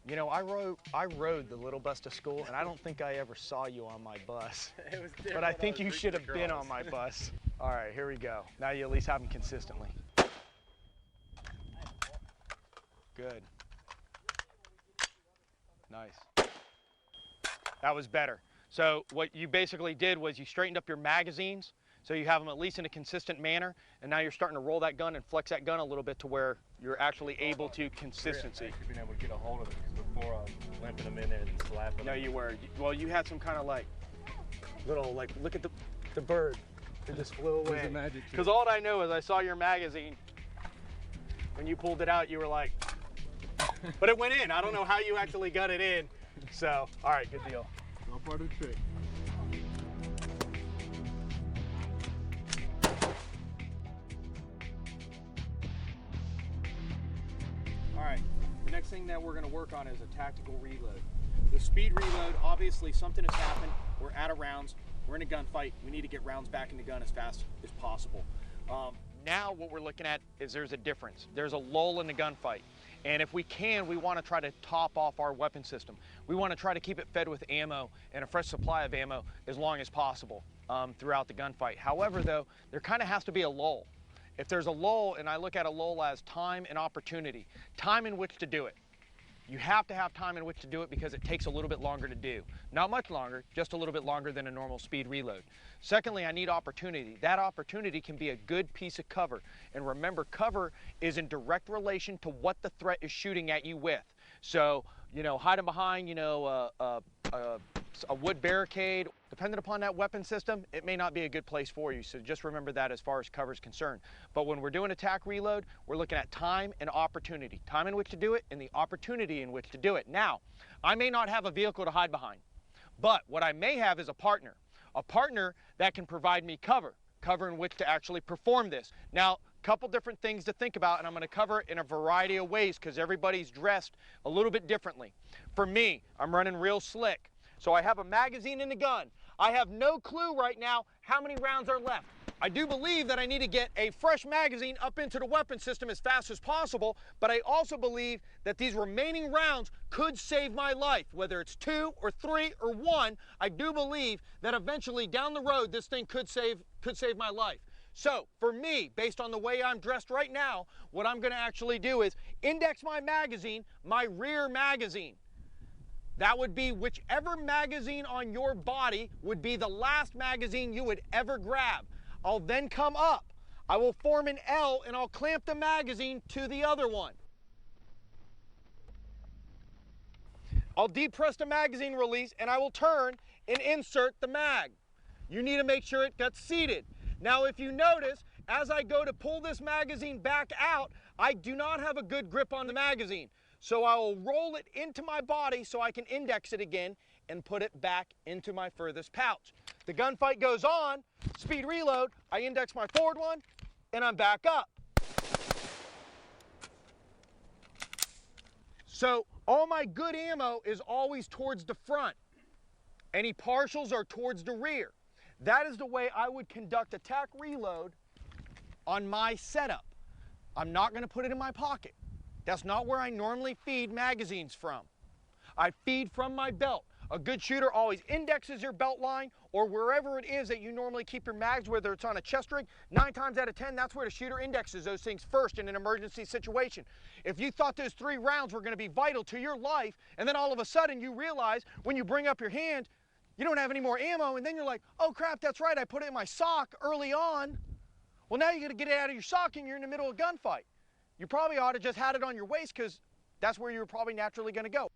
You know, I rode the little bus to school, and I don't think I ever saw you on my bus. It was But I think you should have been on my bus. All right, here we go. Now you at least have them consistently. Good. Nice. That was better. So what you basically did was you straightened up your magazines, so you have them at least in a consistent manner, and now you're starting to roll that gun and flex that gun a little bit to where you're actually able to consistency. Actually being able to get a hold of it, because before I was limping them in there and slapping them. No, you were. Well, you had some kind of like little, like, look at the bird. It just flew away. a magic trick. Because all I know is I saw your magazine. When you pulled it out, you were like, but it went in. I don't know how you actually got it in. So, all right, good deal. All part of the trick. All right, the next thing that we're gonna work on is a tactical reload. The speed reload, obviously something has happened. We're out of rounds. We're in a gunfight. We need to get rounds back in the gun as fast as possible. Now what we're looking at is there's a difference. There's a lull in the gunfight. And if we can, we want to try to top off our weapon system. We want to try to keep it fed with ammo and a fresh supply of ammo as long as possible throughout the gunfight. However, though, there kind of has to be a lull. if there's a lull, and I look at a lull as time and opportunity, time in which to do it. You have to have time in which to do it because it takes a little bit longer to do. Not much longer, just a little bit longer than a normal speed reload. Secondly, I need opportunity. That opportunity can be a good piece of cover. And remember, cover is in direct relation to what the threat is shooting at you with. So, you know, hiding behind, you know, a wood barricade, depending upon that weapon system, it may not be a good place for you. So just remember that as far as cover is concerned. But when we're doing attack reload, we're looking at time and opportunity. Time in which to do it and the opportunity in which to do it. Now, I may not have a vehicle to hide behind, but what I may have is a partner that can provide me cover in which to actually perform this. Now, couple different things to think about, and I'm going to cover it in a variety of ways because everybody's dressed a little bit differently. For me, I'm running real slick. So I have a magazine in the gun. I have no clue right now how many rounds are left. I do believe that I need to get a fresh magazine up into the weapon system as fast as possible, but I also believe that these remaining rounds could save my life. Whether it's 2 or 3 or 1, I do believe that eventually down the road this thing could save my life. So for me, based on the way I'm dressed right now, what I'm going to actually do is index my magazine, my rear magazine. That would be whichever magazine on your body would be the last magazine you would ever grab. I'll then come up. I will form an L and I'll clamp the magazine to the other one. I'll depress the magazine release and I will turn and insert the mag. You need to make sure it gets seated. Now, if you notice, as I go to pull this magazine back out, I do not have a good grip on the magazine. So I will roll it into my body so I can index it again and put it back into my furthest pouch. The gunfight goes on, speed reload, I index my forward one, and I'm back up. So all my good ammo is always towards the front. Any partials are towards the rear. That is the way I would conduct attack reload on my setup. I'm not going to put it in my pocket. That's not where I normally feed magazines from. I feed from my belt. A good shooter always indexes your belt line or wherever it is that you normally keep your mags, whether it's on a chest rig. 9 times out of 10, that's where the shooter indexes those things first in an emergency situation. If you thought those 3 rounds were going to be vital to your life, and then all of a sudden you realize when you bring up your hand, you don't have any more ammo, and then you're like, oh crap, that's right, I put it in my sock early on. Well, now you got to get it out of your sock and you're in the middle of a gunfight. You probably ought to just had it on your waist because that's where you're probably naturally going to go.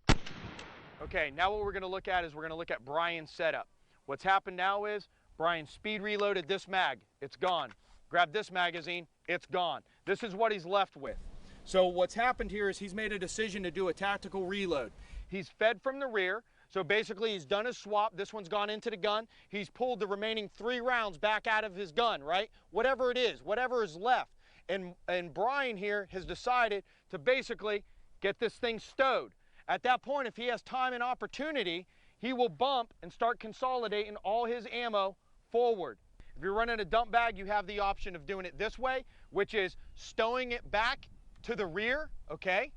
Okay, now what we're going to look at is we're going to look at Brian's setup. What's happened now is Brian speed reloaded this mag. It's gone. Grab this magazine. It's gone. This is what he's left with. So what's happened here is he's made a decision to do a tactical reload. He's fed from the rear. So basically he's done his swap. This one's gone into the gun. He's pulled the remaining 3 rounds back out of his gun, right? Whatever it is, whatever is left. And Brian here has decided to basically get this thing stowed. At that point, if he has time and opportunity, he will bump and start consolidating all his ammo forward. If you're running a dump bag, you have the option of doing it this way, which is stowing it back to the rear, okay?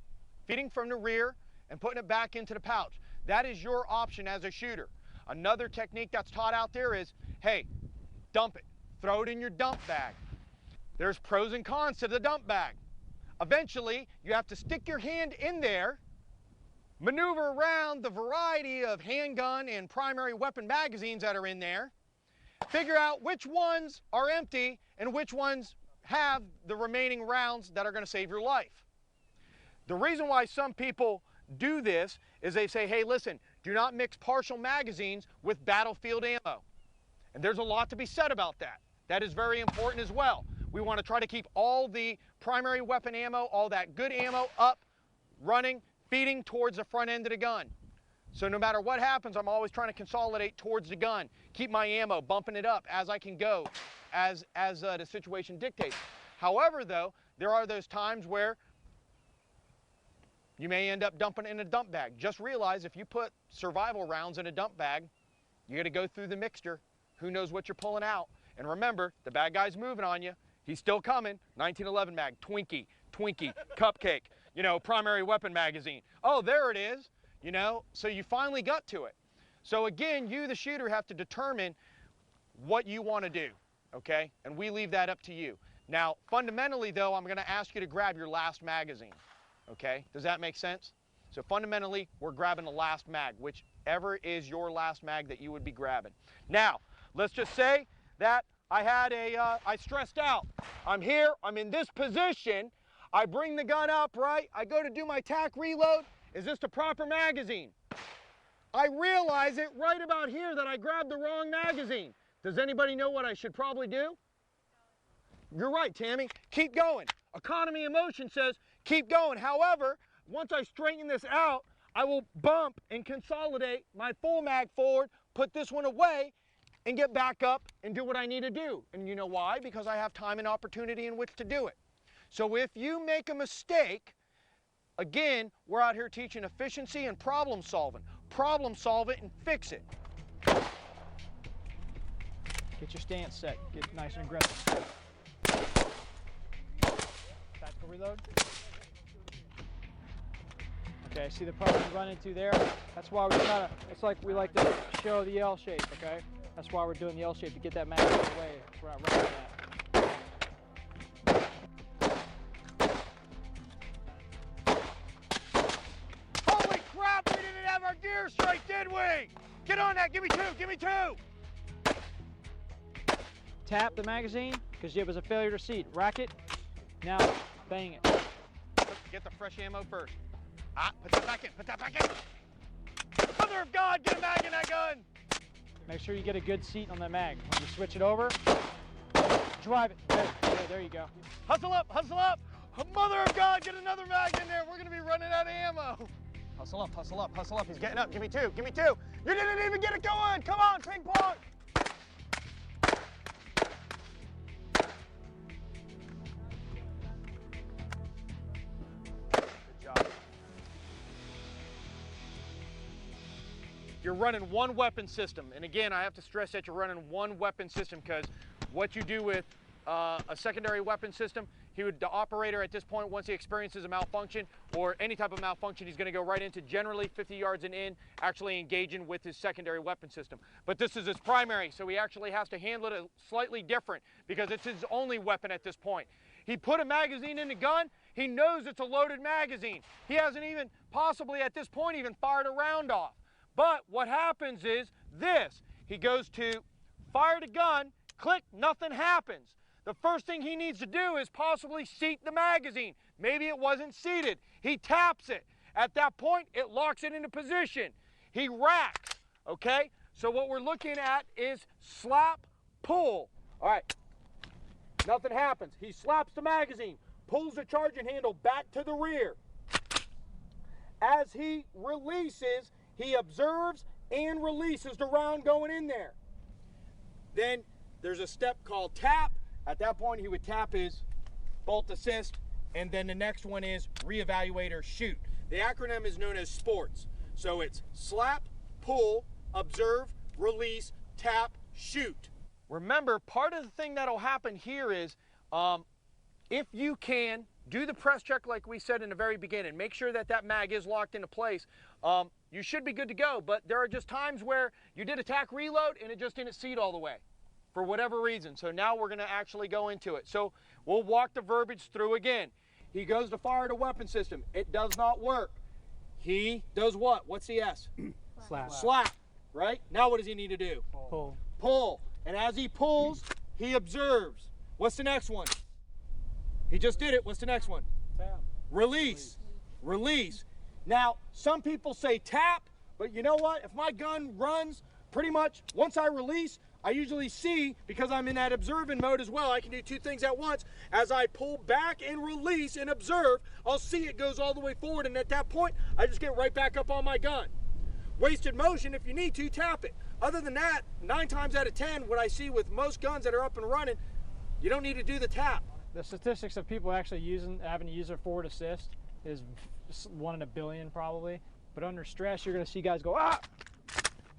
Feeding from the rear and putting it back into the pouch. That is your option as a shooter. Another technique that's taught out there is, hey, dump it. Throw it in your dump bag. There's pros and cons to the dump bag. Eventually, you have to stick your hand in there, maneuver around the variety of handgun and primary weapon magazines that are in there, figure out which ones are empty and which ones have the remaining rounds that are going to save your life. The reason why some people do this is they say, hey, listen, do not mix partial magazines with battlefield ammo. And there's a lot to be said about that. That is very important as well. We want to try to keep all the primary weapon ammo, all that good ammo up, running, feeding towards the front end of the gun. So no matter what happens, I'm always trying to consolidate towards the gun, keep my ammo, bumping it up as I can go, as the situation dictates. However, though, there are those times where you may end up dumping it in a dump bag. Just realize if you put survival rounds in a dump bag, you got to go through the mixture. Who knows what you're pulling out? And remember, the bad guy's moving on you. He's still coming. 1911 mag, Twinkie, Cupcake, you know, primary weapon magazine. Oh, there it is, you know, so you finally got to it. So again, you, the shooter, have to determine what you want to do, okay? And we leave that up to you. Now, fundamentally though, I'm gonna ask you to grab your last magazine, okay? Does that make sense? So fundamentally, we're grabbing the last mag, whichever is your last mag that you would be grabbing. Now, let's just say that I stressed out. I'm here, I'm in this position, I bring the gun up, right? I go to do my tack reload. Is this the proper magazine? I realize it right about here that I grabbed the wrong magazine. Does anybody know what I should probably do? You're right, Tammy. Keep going. Economy of motion says keep going. However, once I straighten this out, I will bump and consolidate my full mag forward, put this one away, and get back up and do what I need to do. And you know why? Because I have time and opportunity in which to do it. So if you make a mistake, again, we're out here teaching efficiency and problem solving. Problem solve it and fix it. Get your stance set. Get nice and aggressive. Tactical reload. Okay, see the problem you run into there? That's why we gotta, it's like we like to show the L shape, okay? That's why we're doing the L shape, to get that mag out of the way. That's where I run that. Holy crap, we didn't have our gear straight, did we? Get on that, give me two, give me two. Tap the magazine, because it was a failure to seat. Rack it, now bang it. Get the fresh ammo first. Put that back in, put that back in. Mother of God, get a mag in that gun. Make sure you get a good seat on the mag. When you switch it over, drive it. There you go. Hustle up, hustle up. Mother of God, get another mag in there. We're gonna be running out of ammo. Hustle up, hustle up, hustle up. He's getting up, give me two, give me two. You didn't even get it going. Come on, ping pong. Good job. You're running one weapon system. And again, I have to stress that you're running one weapon system, because what you do with a secondary weapon system, the operator at this point, once he experiences a malfunction or any type of malfunction, he's going to go right into generally 50 yards and in, actually engaging with his secondary weapon system. But this is his primary, so he actually has to handle it slightly different, because it's his only weapon at this point. He put a magazine in the gun, he knows it's a loaded magazine. He hasn't even, possibly at this point, even fired a round off. But what happens is this: he goes to fire the gun, click, nothing happens. The first thing he needs to do is possibly seat the magazine. Maybe it wasn't seated. He taps it. At that point, it locks it into position. He racks, okay? So what we're looking at is slap, pull. All right, nothing happens. He slaps the magazine, pulls the charging handle back to the rear. As he releases, he observes and releases the round going in there. Then there's a step called tap. At that point, he would tap his bolt assist, and then the next one is reevaluate or shoot. The acronym is known as SPORTS. So it's slap, pull, observe, release, tap, shoot. Remember, part of the thing that'll happen here is if you can do the press check like we said in the very beginning, make sure that that mag is locked into place, you should be good to go. But there are just times where you did a tack reload and it just didn't seat all the way for whatever reason. So now we're gonna actually go into it. So we'll walk the verbiage through again. He goes to fire the weapon system. It does not work. He does what? What's the S? Slap. Slap, right? Now what does he need to do? Pull. Pull. And as he pulls, he observes. What's the next one? He just did it. What's the next one? Tap. Release. Release. Now, some people say tap, but you know what? If my gun runs, pretty much once I release, I usually see, because I'm in that observing mode as well, I can do two things at once. As I pull back and release and observe, I'll see it goes all the way forward, and at that point, I just get right back up on my gun. Wasted motion, if you need to, tap it. Other than that, 9 times out of 10, what I see with most guns that are up and running, you don't need to do the tap. The statistics of people actually having to use their forward assist is 1 in a billion probably. But under stress, you're going to see guys go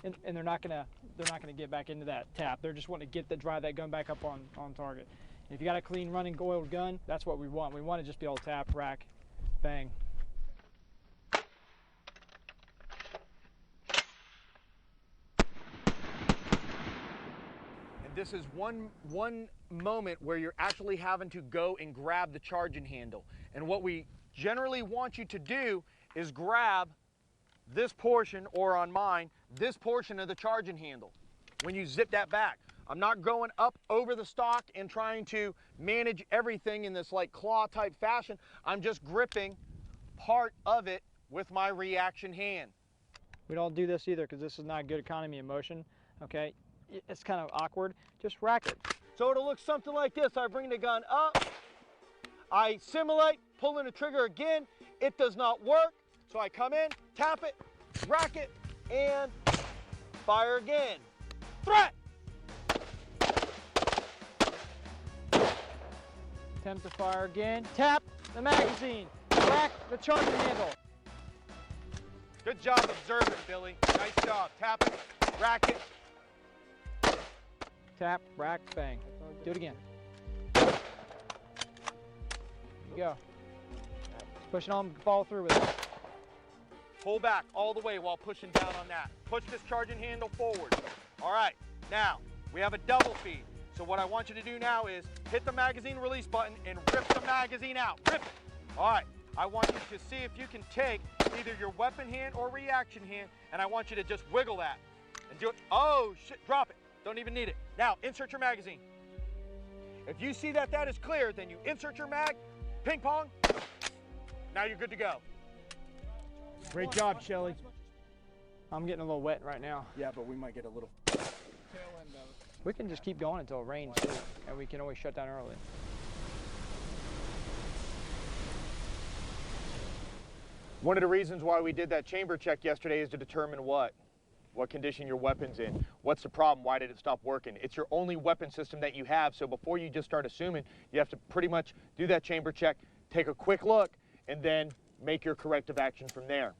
and they're not going to get back into that tap. They're just wanting to drive that gun back up on target. And if you got a clean running oiled gun, that's what we want. We want to just be able to tap, rack, bang. this is one moment where you're actually having to go and grab the charging handle. And what we generally want you to do is grab this portion, or on mine, this portion of the charging handle when you zip that back. I'm not going up over the stock and trying to manage everything in this like claw type fashion. I'm just gripping part of it with my reaction hand. We don't do this either because this is not good economy of motion, okay? It's kind of awkward. Just rack it. So it'll look something like this. I bring the gun up, I simulate, pulling the trigger again. It does not work. So I come in, tap it, rack it, and fire again. Threat! Attempt to fire again. Tap the magazine. Rack the charging handle. Good job observing, Billy. Nice job. Tap it, rack it. Tap, rack, bang. Do it again. There you go. Just push it on, follow through with it. Pull back all the way while pushing down on that. Push this charging handle forward. All right, now we have a double feed. So what I want you to do now is hit the magazine release button and rip the magazine out. Rip it. All right, I want you to see if you can take either your weapon hand or reaction hand, and I want you to just wiggle that and do it. Oh shit, drop it. Don't even need it. Now insert your magazine. If you see that that is clear, then you insert your mag, ping pong. Now you're good to go. Great job, Shelly. I'm getting a little wet right now. Yeah, but we might get a little. We can just keep going until it rains too, and we can always shut down early. One of the reasons why we did that chamber check yesterday is to determine what condition your weapon's in. What's the problem? Why did it stop working? It's your only weapon system that you have, so before you just start assuming, you have to pretty much do that chamber check, take a quick look, and then make your corrective action from there.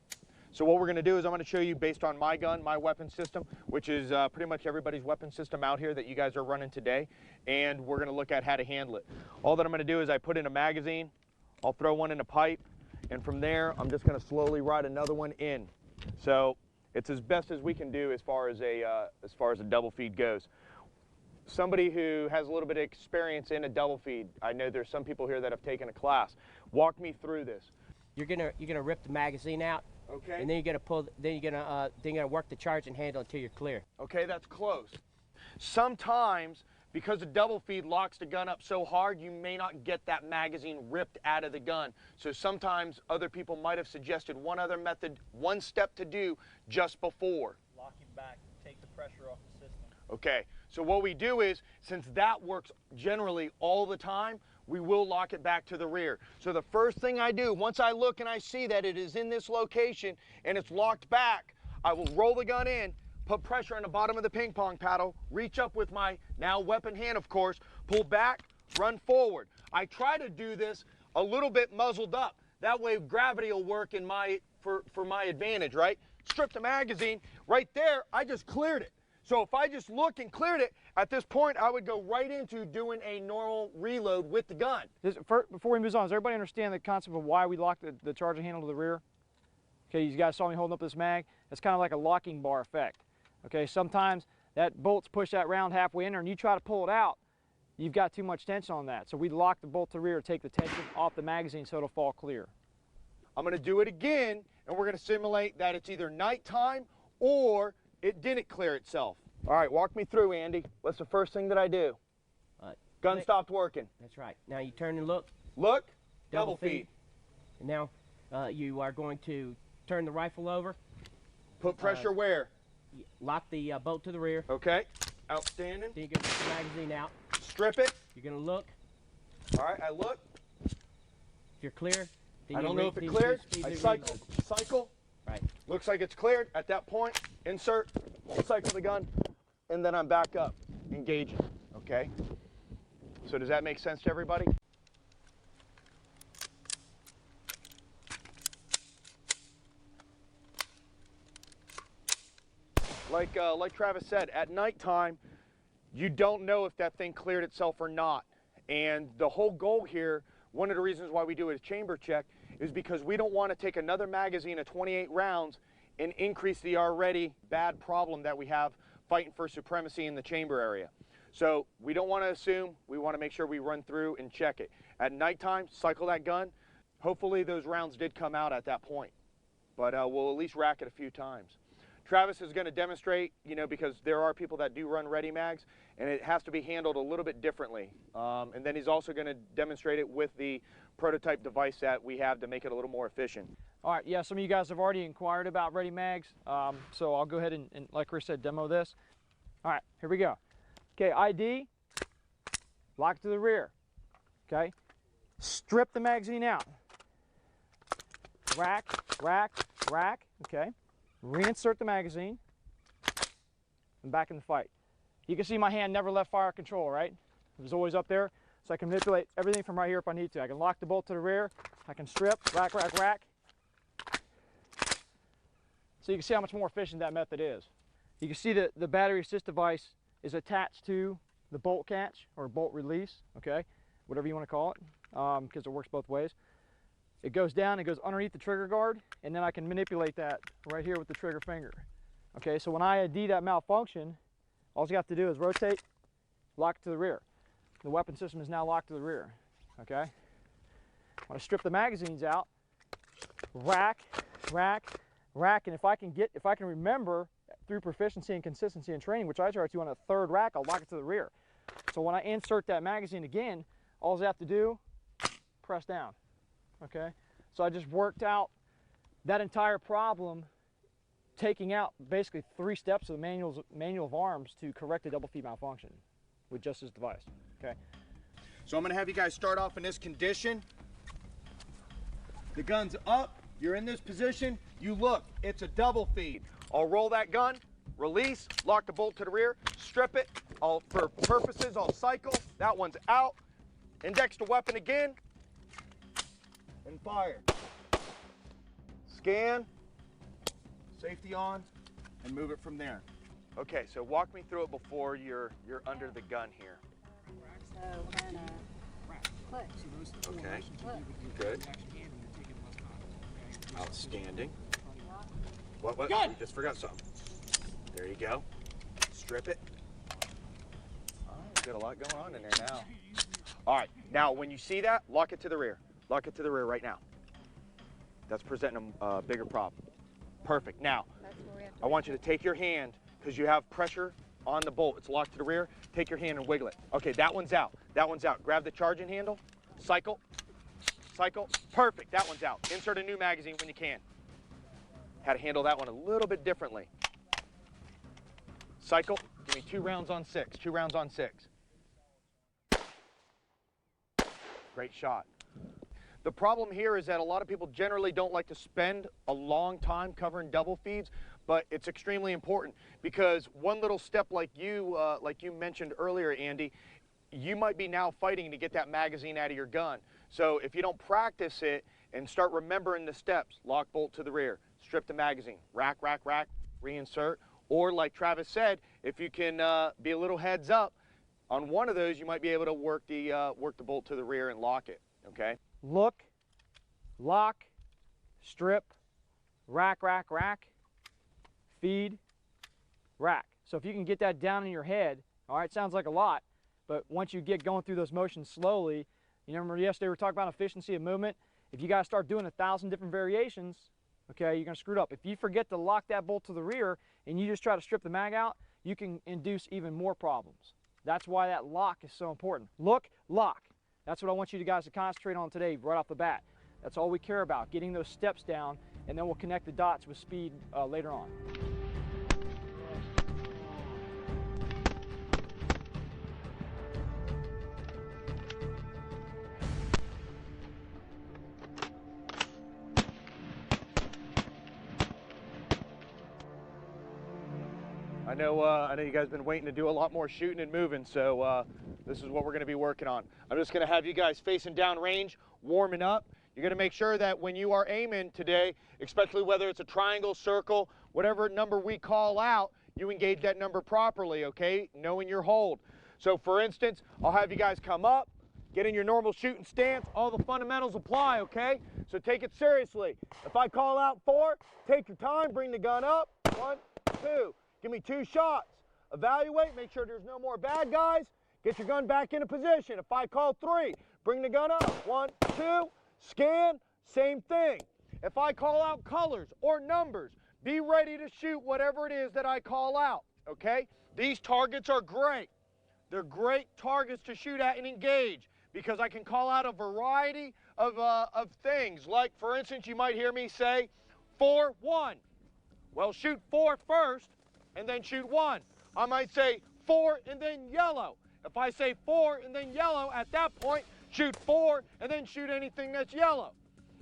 So what we're going to do is I'm going to show you based on my gun, my weapon system, which is pretty much everybody's weapon system out here that you guys are running today, and we're going to look at how to handle it. All that I'm going to do is I put in a magazine, I'll throw one in a pipe, and from there I'm just going to slowly ride another one in. So it's as best as we can do as far as a double feed goes. Somebody who has a little bit of experience in a double feed, I know there's some people here that have taken a class. Walk me through this. You're gonna rip the magazine out. Okay. And then you're gonna work the charging handle until you're clear. Okay, that's close. Sometimes, because the double feed locks the gun up so hard, you may not get that magazine ripped out of the gun. So sometimes other people might have suggested one other method, one step to do just before. Lock him back, take the pressure off the system. Okay, so what we do is, since that works generally all the time, we will lock it back to the rear. So the first thing I do, once I look and I see that it is in this location and it's locked back, I will roll the gun in, put pressure on the bottom of the ping pong paddle, reach up with my now weapon hand, of course, pull back, run forward. I try to do this a little bit muzzled up. That way gravity will work in for my advantage, right? Strip the magazine. Right there, I just cleared it. So if I just looked and cleared it, at this point, I would go right into doing a normal reload with the gun. Before we move on, does everybody understand the concept of why we lock the charging handle to the rear? Okay, you guys saw me holding up this mag. It's kind of like a locking bar effect. Okay, sometimes that bolt's pushed that round halfway in there and you try to pull it out, you've got too much tension on that. So we lock the bolt to the rear, take the tension off the magazine so it'll fall clear. I'm gonna do it again, and we're gonna simulate that it's either nighttime or it didn't clear itself. All right, walk me through, Andy. What's the first thing that I do? Gun stopped working. That's right. Now you turn and look. Look, double feed. And now you are going to turn the rifle over. Put pressure where? Lock the bolt to the rear. Okay, outstanding. Then you're going to put the magazine out. Strip it. You're going to look. All right, I look. If you're clear, then I don't know if it then cleared. you I speed cycle. Right. Looks like it's cleared. At that point, insert, cycle the gun, and then I'm back up, engaging, okay? So does that make sense to everybody? Like Travis said, at nighttime, you don't know if that thing cleared itself or not. And the whole goal here, one of the reasons why we do a chamber check, is because we don't want to take another magazine of 28 rounds and increase the already bad problem that we have fighting for supremacy in the chamber area. So we don't want to assume, we want to make sure we run through and check it. At nighttime, cycle that gun. Hopefully those rounds did come out at that point, but we'll at least rack it a few times. Travis is going to demonstrate, because there are people that do run ready mags, and it has to be handled a little bit differently. And then he's also going to demonstrate it with the prototype device that we have to make it a little more efficient. All right, yeah, some of you guys have already inquired about ready mags, so I'll go ahead and, like Chris said, demo this. All right, here we go. Okay, ID, lock it to the rear. Okay, strip the magazine out. Rack, rack, rack, okay. Reinsert the magazine, and back in the fight. You can see my hand never left fire control, right? It was always up there, so I can manipulate everything from right here if I need to. I can lock the bolt to the rear, I can strip, rack, rack, rack. So you can see how much more efficient that method is. You can see that the battery assist device is attached to the bolt catch or bolt release, okay? Whatever you want to call it, because it works both ways. It goes down, it goes underneath the trigger guard, and then I can manipulate that right here with the trigger finger. Okay, so when I ID that malfunction, all you have to do is rotate, lock it to the rear. The weapon system is now locked to the rear, okay? When I strip the magazines out, rack, rack, rack, and if I can remember through proficiency and consistency and training, which I try to on a third rack, I'll lock it to the rear. So when I insert that magazine again, all I have to do, press down. Okay, so I just worked out that entire problem, taking out basically 3 steps of the manual of arms to correct a double feed malfunction with just this device. Okay. So I'm going to have you guys start off in this condition. The gun's up, you're in this position, you look, it's a double feed. I'll roll that gun, release, lock the bolt to the rear, strip it. For purposes, I'll cycle. That one's out. Index the weapon again. And fire. Scan, safety on, and move it from there. Okay, so walk me through it before you're under the gun here. So we're gonna put. Okay, good. Outstanding. What? We just forgot something. There you go. Strip it. Oh, got a lot going on in there now. All right, now when you see that, lock it to the rear. Lock it to the rear right now. That's presenting a bigger problem. Perfect. Now, I want you to take your hand, because you have pressure on the bolt. It's locked to the rear. Take your hand and wiggle it. Okay, that one's out. That one's out. Grab the charging handle. Cycle. Cycle. Perfect. That one's out. Insert a new magazine when you can. Had to handle that one a little bit differently. Cycle. Give me 2 rounds on 6. 2 rounds on 6. Great shot. The problem here is that a lot of people generally don't like to spend a long time covering double feeds, but it's extremely important, because one little step like you mentioned earlier, Andy, you might be now fighting to get that magazine out of your gun. So if you don't practice it and start remembering the steps, lock bolt to the rear, strip the magazine, rack, rack, rack, reinsert, or like Travis said, if you can be a little heads up on one of those, you might be able to work the bolt to the rear and lock it, okay? Look, lock, strip, rack, rack, rack, feed, rack. So if you can get that down in your head, all right, sounds like a lot, but once you get going through those motions slowly, you remember yesterday we were talking about efficiency of movement? If you guys start doing 1,000 different variations, okay, you're gonna screw it up. If you forget to lock that bolt to the rear and you just try to strip the mag out, you can induce even more problems. That's why that lock is so important. Look, lock. That's what I want you guys to concentrate on today, right off the bat. That's all we care about, getting those steps down, and then we'll connect the dots with speed later on. I know you guys have been waiting to do a lot more shooting and moving, so this is what we're going to be working on. I'm just going to have you guys facing down range, warming up. You're going to make sure that when you are aiming today, especially whether it's a triangle, circle, whatever number we call out, you engage that number properly, okay, knowing your hold. So for instance, I'll have you guys come up, get in your normal shooting stance, all the fundamentals apply, okay? So take it seriously. If I call out 4, take your time, bring the gun up, 1, 2. Give me 2 shots. evaluate, make sure there's no more bad guys, get your gun back into position. If I call 3, bring the gun up. 1, 2, scan, same thing. If I call out colors or numbers, be ready to shoot whatever it is that I call out, okay? These targets are great. They're great targets to shoot at and engage because I can call out a variety of things. Like, for instance, you might hear me say 4, 1. Well, shoot 4 first and then shoot 1. I might say 4 and then yellow. If I say 4 and then yellow, at that point, shoot 4 and then shoot anything that's yellow.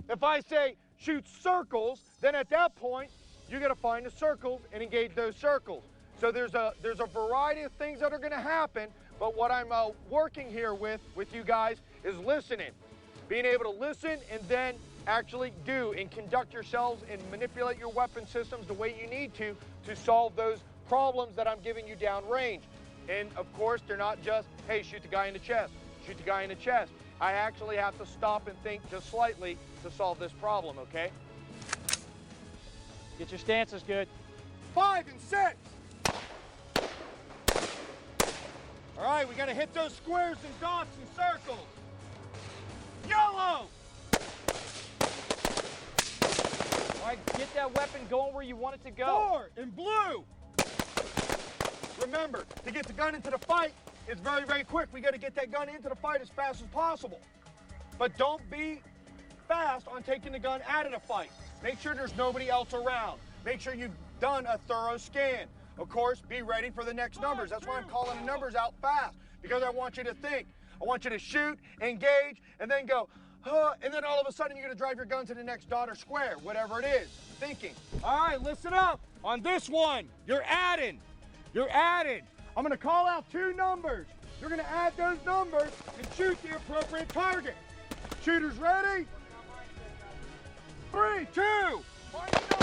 If I say shoot circles, then at that point, you got to find the circles and engage those circles. So there's a variety of things that are going to happen, but what I'm working here with you guys is listening. Being able to listen and then actually do and conduct yourselves and manipulate your weapon systems the way you need to solve those problems that I'm giving you downrange. And of course, they're not just, hey, shoot the guy in the chest, shoot the guy in the chest. I actually have to stop and think just slightly to solve this problem, okay? Get your stances good. 5 and 6. All right, we got to hit those squares and dots and circles. Yellow. All right, get that weapon going where you want it to go. 4 in blue. Remember, to get the gun into the fight, it's very, very quick. We got to get that gun into the fight as fast as possible. But don't be fast on taking the gun out of the fight. Make sure there's nobody else around. Make sure you've done a thorough scan. Of course, be ready for the next numbers. That's why I'm calling the numbers out fast, because I want you to think. I want you to shoot, engage, and then go, and then all of a sudden you're going to drive your gun to the next dot or square, whatever it is, thinking. All right, listen up. On this one, you're adding. You're adding. I'm going to call out 2 numbers. You're going to add those numbers and shoot the appropriate target. Shooters ready? 3, 2. Find the number.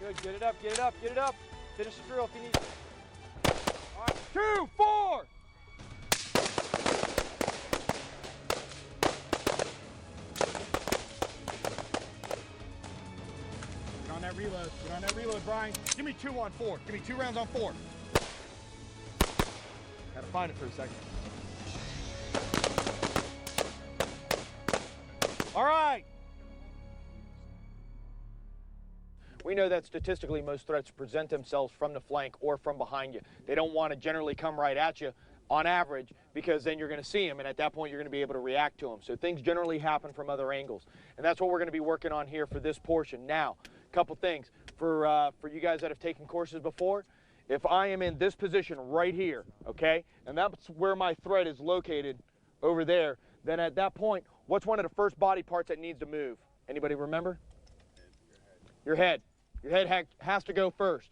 Good, get it up, get it up, get it up. Finish the drill if you need it. All right, 2, 4. Get on that reload. Get on that reload, Brian. Give me 2 on 4. Give me 2 rounds on 4. Gotta find it for a second. All right. We know that statistically most threats present themselves from the flank or from behind you. They don't want to generally come right at you on average, because then you're going to see them, and at that point you're going to be able to react to them. So things generally happen from other angles, and that's what we're going to be working on here for this portion. Now, a couple things. For you guys that have taken courses before, if I am in this position right here, okay, and that's where my threat is located over there, then at that point, what's one of the first body parts that needs to move? Anybody remember? Your head. Your head has to go first.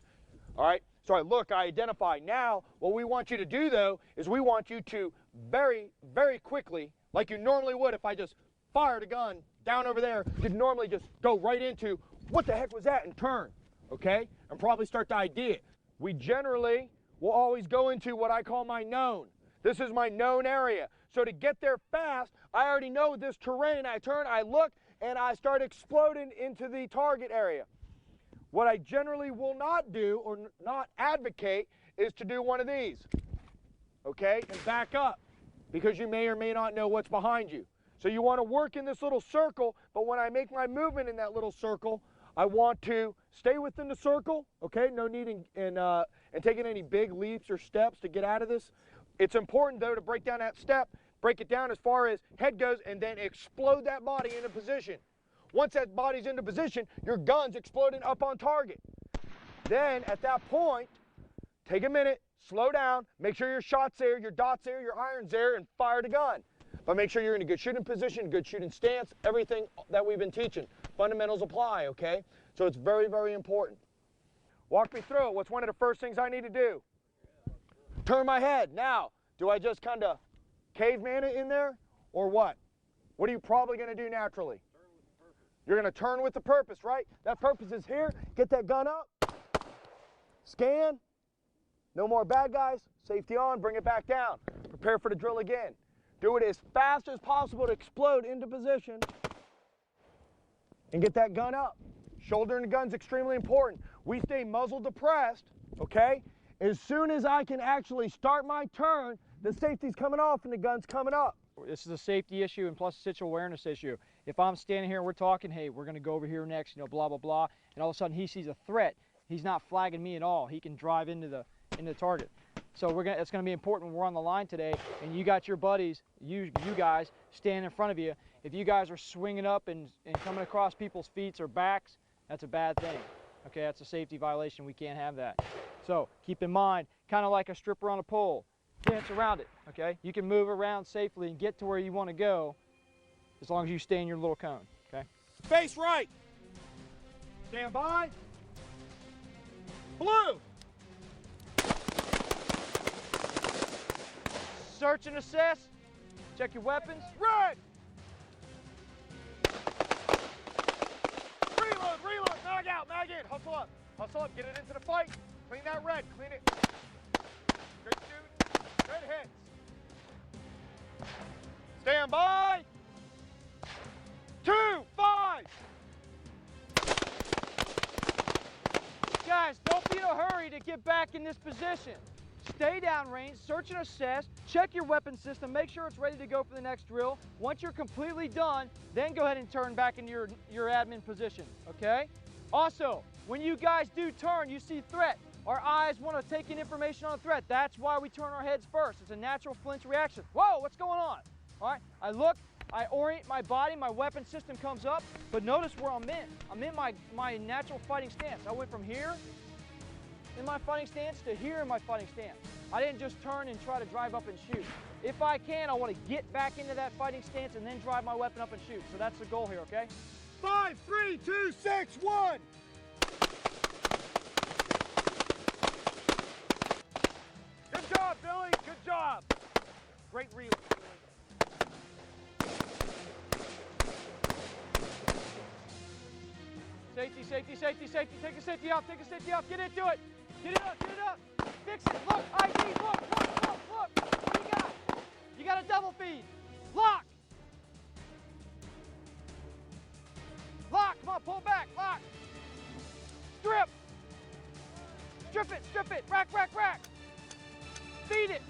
All right? So I identify. Now, what we want you to do, though, is we want you to very, very quickly, like you normally would if I just fired a gun down over there, you'd normally just go right into, what the heck was that, and turn, okay? And probably start to ID it. We generally will always go into what I call my known. This is my known area. So to get there fast, I already know this terrain. I turn, I look, and I start exploding into the target area. What I generally will not do or not advocate is to do one of these, okay, and back up, because you may or may not know what's behind you. So you want to work in this little circle, but when I make my movement in that little circle, I want to stay within the circle, okay, no need in taking any big leaps or steps to get out of this. It's important, though, to break down that step, break it down as far as head goes, and then explode that body into position. Once that body's into position, your gun's exploding up on target. Then, at that point, take a minute, slow down, make sure your shot's there, your dot's there, your iron's there, and fire the gun. But make sure you're in a good shooting position, good shooting stance, everything that we've been teaching. Fundamentals apply, okay? So it's very, very important. Walk me through it. What's one of the first things I need to do? Turn my head. Now, do I just kind of caveman it in there, or what? What are you probably going to do naturally? You're going to turn with the purpose, right? That purpose is here. Get that gun up. Scan. No more bad guys. Safety on. Bring it back down. Prepare for the drill again. Do it as fast as possible to explode into position. And get that gun up. Shouldering the gun's extremely important. We stay muzzle depressed, okay? As soon as I can actually start my turn, the safety's coming off and the gun's coming up. This is a safety issue and plus a situational awareness issue. If I'm standing here and we're talking, hey, we're gonna go over here next, you know, blah, blah, blah, and all of a sudden he sees a threat, he's not flagging me at all. He can drive into the target. So it's gonna be important when we're on the line today and you got your buddies, you guys, standing in front of you. If you guys are swinging up and coming across people's feet or backs, that's a bad thing. Okay, that's a safety violation. We can't have that. So keep in mind, kind of like a stripper on a pole, dance around it, okay? You can move around safely and get to where you want to go as long as you stay in your little cone, okay? Face right. Stand by. Blue. Search and assess. Check your weapons. Red. Reload, mag out, mag in, hustle up, get it into the fight, clean that red, clean it. Good shooting, good hits. Stand by. 2, 5. Guys, don't be in a hurry to get back in this position. Stay downrange, search and assess, check your weapon system, make sure it's ready to go for the next drill. Once you're completely done, then go ahead and turn back into your admin position, okay? Also, when you guys do turn, you see threat. Our eyes want to take in information on a threat. That's why we turn our heads first. It's a natural flinch reaction. Whoa, what's going on? All right, I look, I orient my body, my weapon system comes up, but notice where I'm in. I'm in my natural fighting stance. I went from here in my fighting stance to here in my fighting stance. I didn't just turn and try to drive up and shoot. If I can, I want to get back into that fighting stance and then drive my weapon up and shoot. So that's the goal here, okay? 5, 3, 2, 6, 1. Good job, Billy, good job. Great reload. Safety, safety, safety, safety. Take a safety off, take a safety off. Get into it. Get it up, get it up. Fix it. Look, ID, look. What do you got? You got a double feed. Lock. Lock, come on, pull back, lock. Strip. Strip it. Rack. Feed it.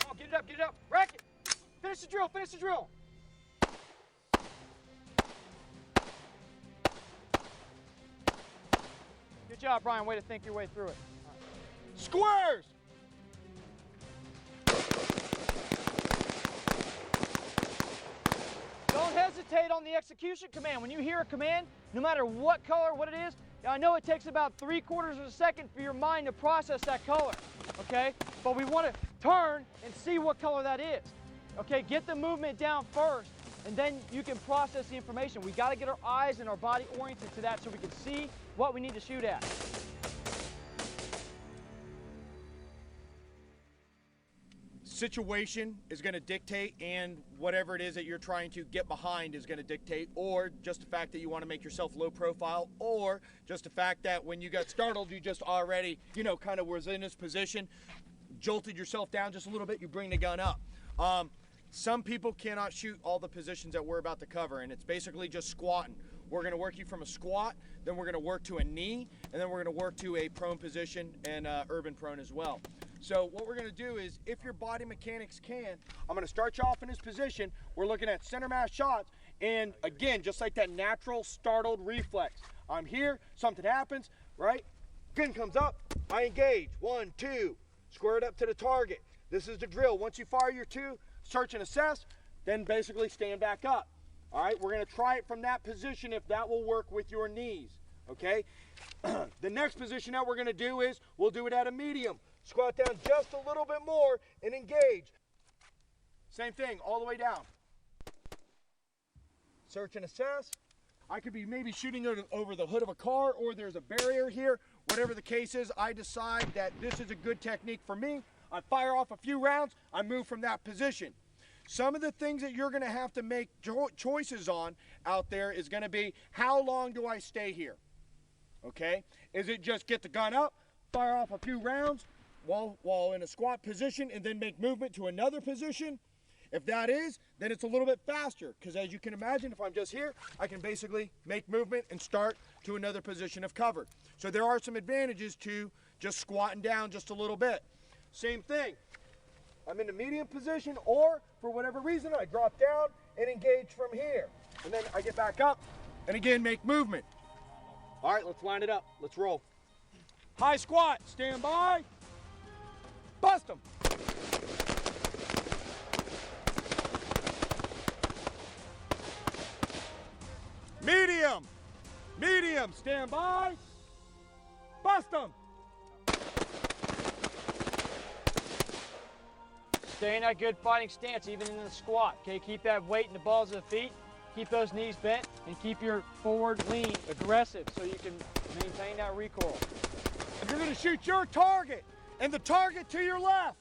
Oh, get it up. Rack it. Finish the drill. Good job, Brian. Way to think your way through it. Squares. Don't hesitate on the execution command. When you hear a command, no matter what color, what it is, I know it takes about 3/4 of a second for your mind to process that color, okay? But we want to turn and see what color that is. Okay, get the movement down first, and then you can process the information. We got to get our eyes and our body oriented to that so we can see what we need to shoot at. Situation is going to dictate, and whatever it is that you're trying to get behind is going to dictate, or just the fact that you want to make yourself low profile, or just the fact that when you got startled, you just already, you know, kind of was in this position, jolted yourself down just a little bit, you bring the gun up. Some people cannot shoot all the positions that we're about to cover, and it's basically just squatting. We're going to work you from a squat, then we're going to work to a knee, and then we're going to work to a prone position and urban prone as well. So what we're going to do is, if your body mechanics can, I'm going to start you off in this position. We're looking at center mass shots, and again, just like that natural startled reflex. I'm here, something happens, right? Gun comes up, I engage. 1, 2, square it up to the target. This is the drill. Once you fire your 2, search and assess, then basically stand back up. All right, we're going to try it from that position if that will work with your knees, okay? The next position that we're going to do is, we'll do it at a medium. Squat down just a little bit more and engage. Same thing, all the way down. Search and assess. I could be maybe shooting over the hood of a car, or there's a barrier here. Whatever the case is, I decide that this is a good technique for me. I fire off a few rounds, I move from that position. Some of the things that you're going to have to make choices on out there is going to be, how long do I stay here? Okay? Is it just get the gun up, fire off a few rounds while in a squat position, and then make movement to another position? If that is, then it's a little bit faster, because as you can imagine, if I'm just here, I can basically make movement and start to another position of cover. So there are some advantages to just squatting down just a little bit. Same thing, I'm in the medium position, or for whatever reason, I drop down and engage from here. And then I get back up and again make movement. All right, let's line it up. Let's roll. High squat, stand by, bust them. Medium, medium, stand by, bust them. Stay in that good fighting stance, even in the squat. Okay, keep that weight in the balls of the feet. Keep those knees bent and keep your forward lean aggressive so you can maintain that recoil. If you're going to shoot your target and the target to your left,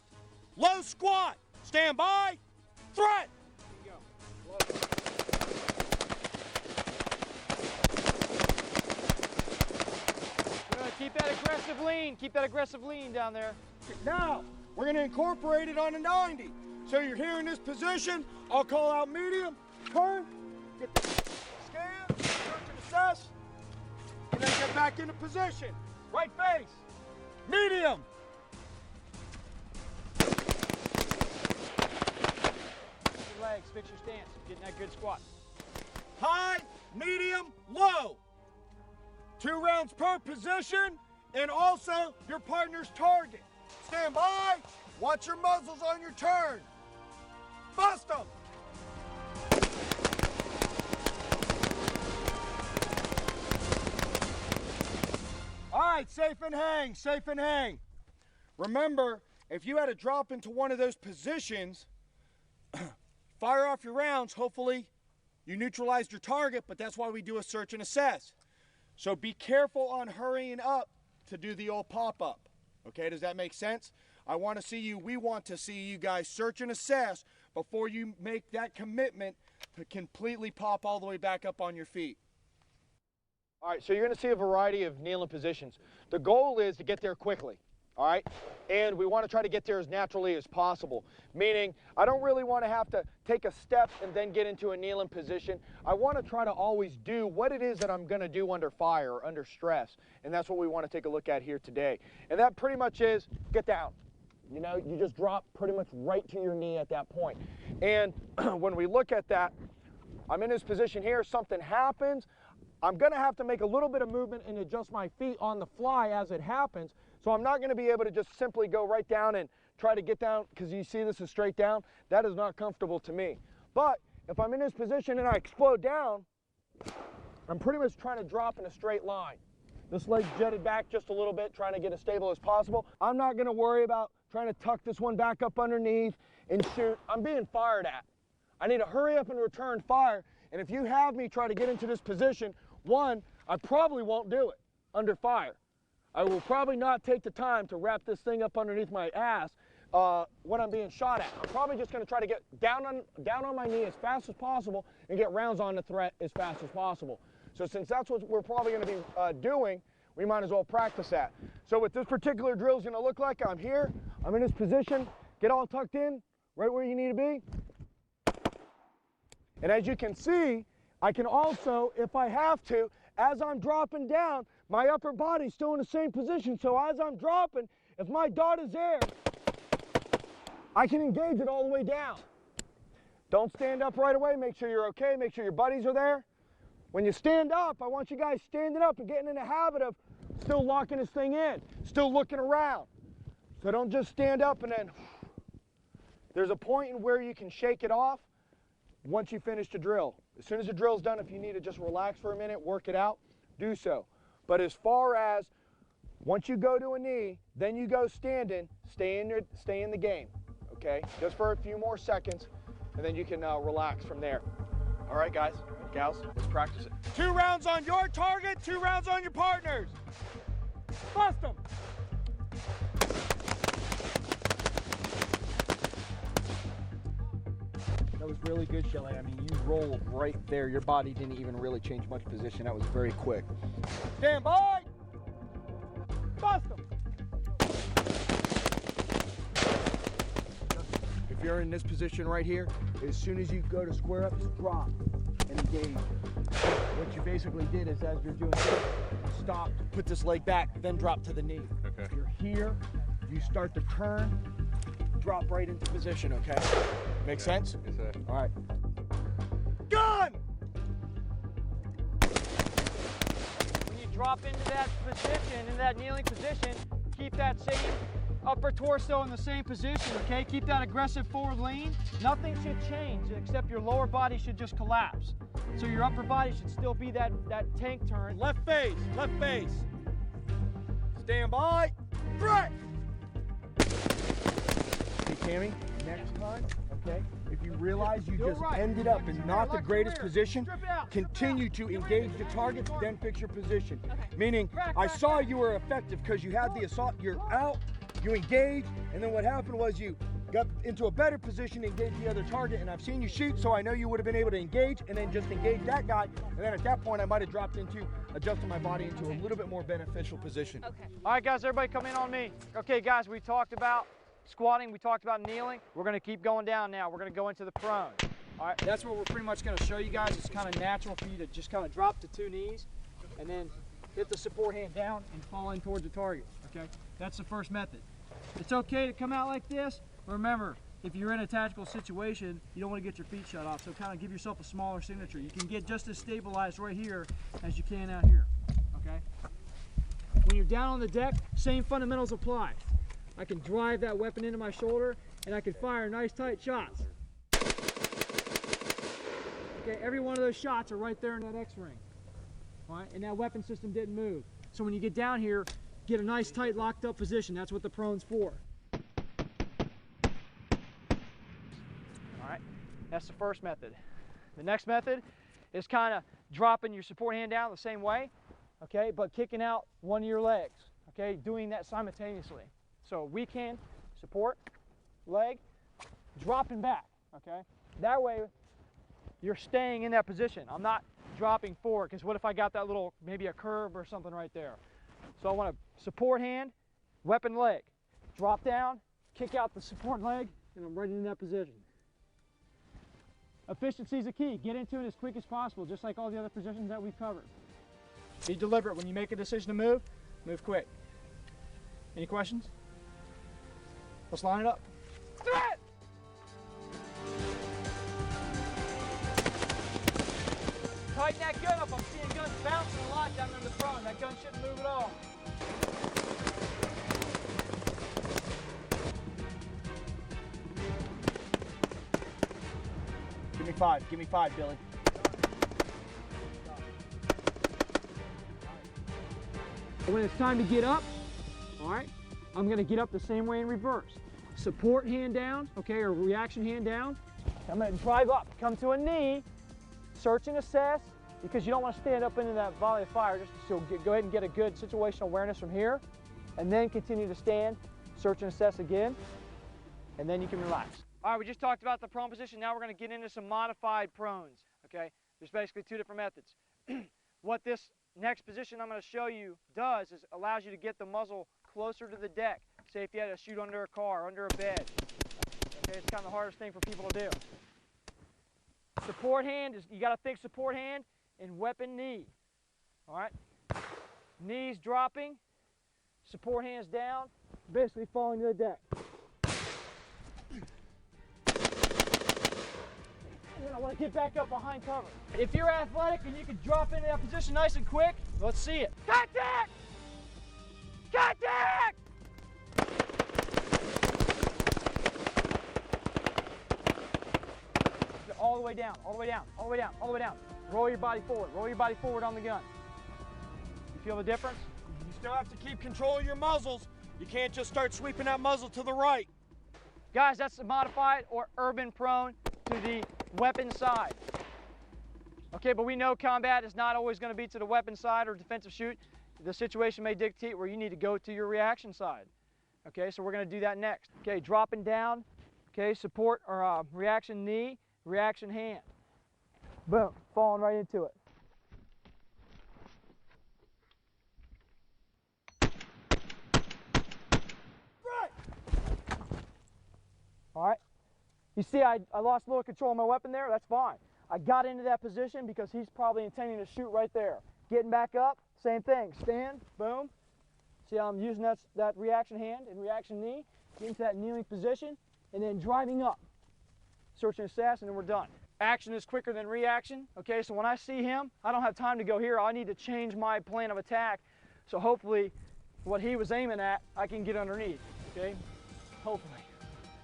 low squat, stand by, threat. There you go. Good. Keep that aggressive lean. Keep that aggressive lean down there. Now, we're going to incorporate it on a 90. So you're here in this position, I'll call out medium, turn, get the scan, search and assess, and then get back into position. Right face, medium. Fix your legs, fix your stance, get in that good squat. High, medium, low. 2 rounds per position, and also your partner's target. Stand by, watch your muzzles on your turn. Bust them. All right, safe and hang, safe and hang. Remember, if you had to drop into one of those positions, fire off your rounds. Hopefully you neutralized your target, but that's why we do a search and assess. So be careful on hurrying up to do the old pop-up. Okay, does that make sense? We want to see you guys search and assess before you make that commitment to completely pop all the way back up on your feet. All right, so you're going to see a variety of kneeling positions. The goal is to get there quickly, all right? And we want to try to get there as naturally as possible, meaning I don't really want to have to take a step and then get into a kneeling position. I want to try to always do what it is that I'm going to do under fire or under stress, and that's what we want to take a look at here today. And that pretty much is get down. You know, you just drop pretty much right to your knee at that point. And when we look at that, I'm in this position here, something happens, I'm going to have to make a little bit of movement and adjust my feet on the fly as it happens. So I'm not going to be able to just simply go right down and try to get down, because you see this is straight down. That is not comfortable to me. But if I'm in this position and I explode down, I'm pretty much trying to drop in a straight line. This leg's jetted back just a little bit, trying to get as stable as possible. I'm not going to worry about trying to tuck this one back up underneath and shoot. I'm being fired at. I need to hurry up and return fire. And if you have me try to get into this position, one, I probably won't do it under fire. I will probably not take the time to wrap this thing up underneath my ass when I'm being shot at. I'm probably just going to try to get down on my knee as fast as possible and get rounds on the threat as fast as possible. So since that's what we're probably going to be doing, we might as well practice that. So what this particular drill is going to look like, I'm here, I'm in this position, get all tucked in, right where you need to be. And as you can see, I can also, if I have to, as I'm dropping down, my upper body's still in the same position. So as I'm dropping, if my dart is there, I can engage it all the way down. Don't stand up right away. Make sure you're okay. Make sure your buddies are there. When you stand up, I want you guys standing up and getting in the habit of still locking this thing in, still looking around. So don't just stand up and then, there's a point in where you can shake it off once you finish the drill. As soon as the drill's done, if you need to just relax for a minute, work it out, do so. But as far as once you go to a knee, then you go standing, stay in the game, okay? Just for a few more seconds, and then you can relax from there. All right, guys, gals, let's practice it. 2 rounds on your target, 2 rounds on your partners. Bust them. That was really good, Shelly. I mean, you rolled right there. Your body didn't even really change much position. That was very quick. Stand by. Bust them. If you're in this position right here, as soon as you go to square up, just drop and engage. What you basically did is, as you're doing this, stop, put this leg back, then drop to the knee. Okay. If you're here, you start to turn, drop right into position, okay? Make sense? Yes, sir. All right. Gun! When you drop into that position, in that kneeling position, keep that same upper torso in the same position, okay? Keep that aggressive forward lean. Nothing should change except your lower body should just collapse. So your upper body should still be that tank turn. Left face, left face. Stand by. Right. Hey, Tammy, next time, okay, if you realize you Do it just right. ended up in not the Like greatest career. position, Strip out. continue to engage the target, then fix your position. Okay. Meaning, Crack, I crack, saw crack. you were effective because you had the assault, you're out, you engaged, and then what happened was you got into a better position to engage the other target, and I've seen you shoot, so I know you would have been able to engage, and then just engage that guy, and then at that point I might have dropped into adjusting my body into a little bit more beneficial position. Okay. All right, guys, everybody come in on me. Okay, guys, we talked about squatting, we talked about kneeling. We're gonna keep going down now. We're gonna go into the prone. All right, that's what we're pretty much gonna show you guys. It's kind of natural for you to just kind of drop to 2 knees and then hit the support hand down and fall in towards the target, okay? That's the first method. It's okay to come out like this. Remember, if you're in a tactical situation, you don't want to get your feet shut off, so kind of give yourself a smaller signature. You can get just as stabilized right here as you can out here, okay? When you're down on the deck, same fundamentals apply. I can drive that weapon into my shoulder, and I can fire nice tight shots. Okay, every one of those shots are right there in that X-ring, all right? And that weapon system didn't move. So when you get down here, get a nice tight locked up position. That's what the prone's for. That's the first method. The next method is kind of dropping your support hand down the same way, okay, but kicking out one of your legs, okay, doing that simultaneously. So weak hand, support, leg, dropping back, okay? That way you're staying in that position. I'm not dropping forward, because what if I got that little, maybe a curve or something right there? So I want to support hand, weapon leg, drop down, kick out the support leg, and I'm right in that position. Efficiency is the key. Get into it as quick as possible, just like all the other positions that we've covered. Be deliberate. When you make a decision to move, move quick. Any questions? Let's line it up. Threat! Tighten that gun up. I'm seeing guns bouncing a lot down in the front. That gun shouldn't move at all. Give me five, Billy. When it's time to get up, all right, I'm gonna get up the same way in reverse. Support hand down, okay, or reaction hand down. I'm gonna drive up, come to a knee, search and assess, because you don't want to stand up into that volley of fire, just so go ahead and get a good situational awareness from here, and then continue to stand, search and assess again, and then you can relax. All right, we just talked about the prone position. Now we're going to get into some modified prones, okay? There's basically 2 different methods. What this next position I'm going to show you does is allows you to get the muzzle closer to the deck. Say if you had to shoot under a car, under a bed. Okay, it's kind of the hardest thing for people to do. Support hand, you got to think support hand and weapon knee, all right? Knees dropping, support hands down, basically falling to the deck. And then I want to get back up behind cover. If you're athletic and you can drop into that position nice and quick, let's see it. Contact! Contact! All the way down, all the way down, all the way down, all the way down. Roll your body forward on the gun. You feel the difference? You still have to keep control of your muzzles. You can't just start sweeping that muzzle to the right. Guys, that's the modified or urban prone to the weapon side. Okay, but we know combat is not always going to be to the weapon side or defensive shoot. The situation may dictate where you need to go to your reaction side. Okay, so we're going to do that next. Okay, dropping down. Okay, support or reaction knee, reaction hand. Boom, falling right into it. Right. All right. You see, I lost a little control of my weapon there. That's fine. I got into that position because he's probably intending to shoot right there. Getting back up, same thing. Stand, boom. See how I'm using that reaction hand and reaction knee, get into that kneeling position, and then driving up. Search and assess, and then we're done. Action is quicker than reaction, okay? So when I see him, I don't have time to go here. I need to change my plan of attack. So hopefully, what he was aiming at, I can get underneath, okay? Hopefully.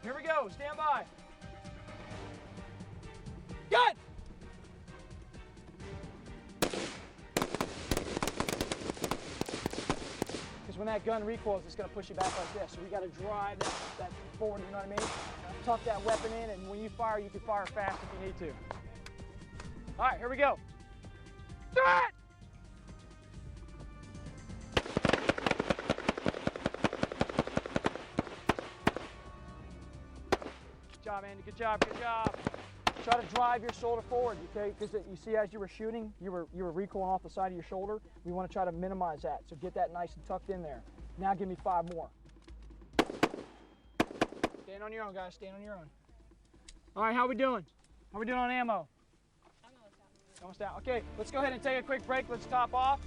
Here we go, stand by. Good! Because when that gun recoils, it's going to push you back like this. So we got to drive that forward, you know what I mean? Tuck that weapon in, and when you fire, you can fire fast if you need to. All right, here we go. Start! Good job, Andy. Good job. Good job. Try to drive your shoulder forward, okay? Because you see, as you were shooting, you were recoiling off the side of your shoulder. We want to try to minimize that. So get that nice and tucked in there. Now give me 5 more. Stand on your own, guys. Stand on your own. All right, how we doing? How we doing on ammo? Almost out. Okay, let's go ahead and take a quick break. Let's top off.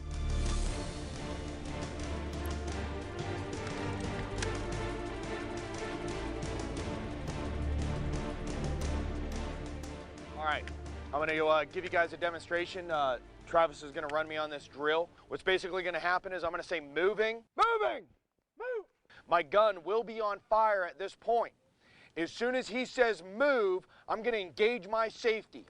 All right, I'm gonna give you guys a demonstration. Travis is gonna run me on this drill. What's basically gonna happen is I'm gonna say moving, moving, move. My gun will be on fire at this point. As soon as he says move, I'm gonna engage my safety.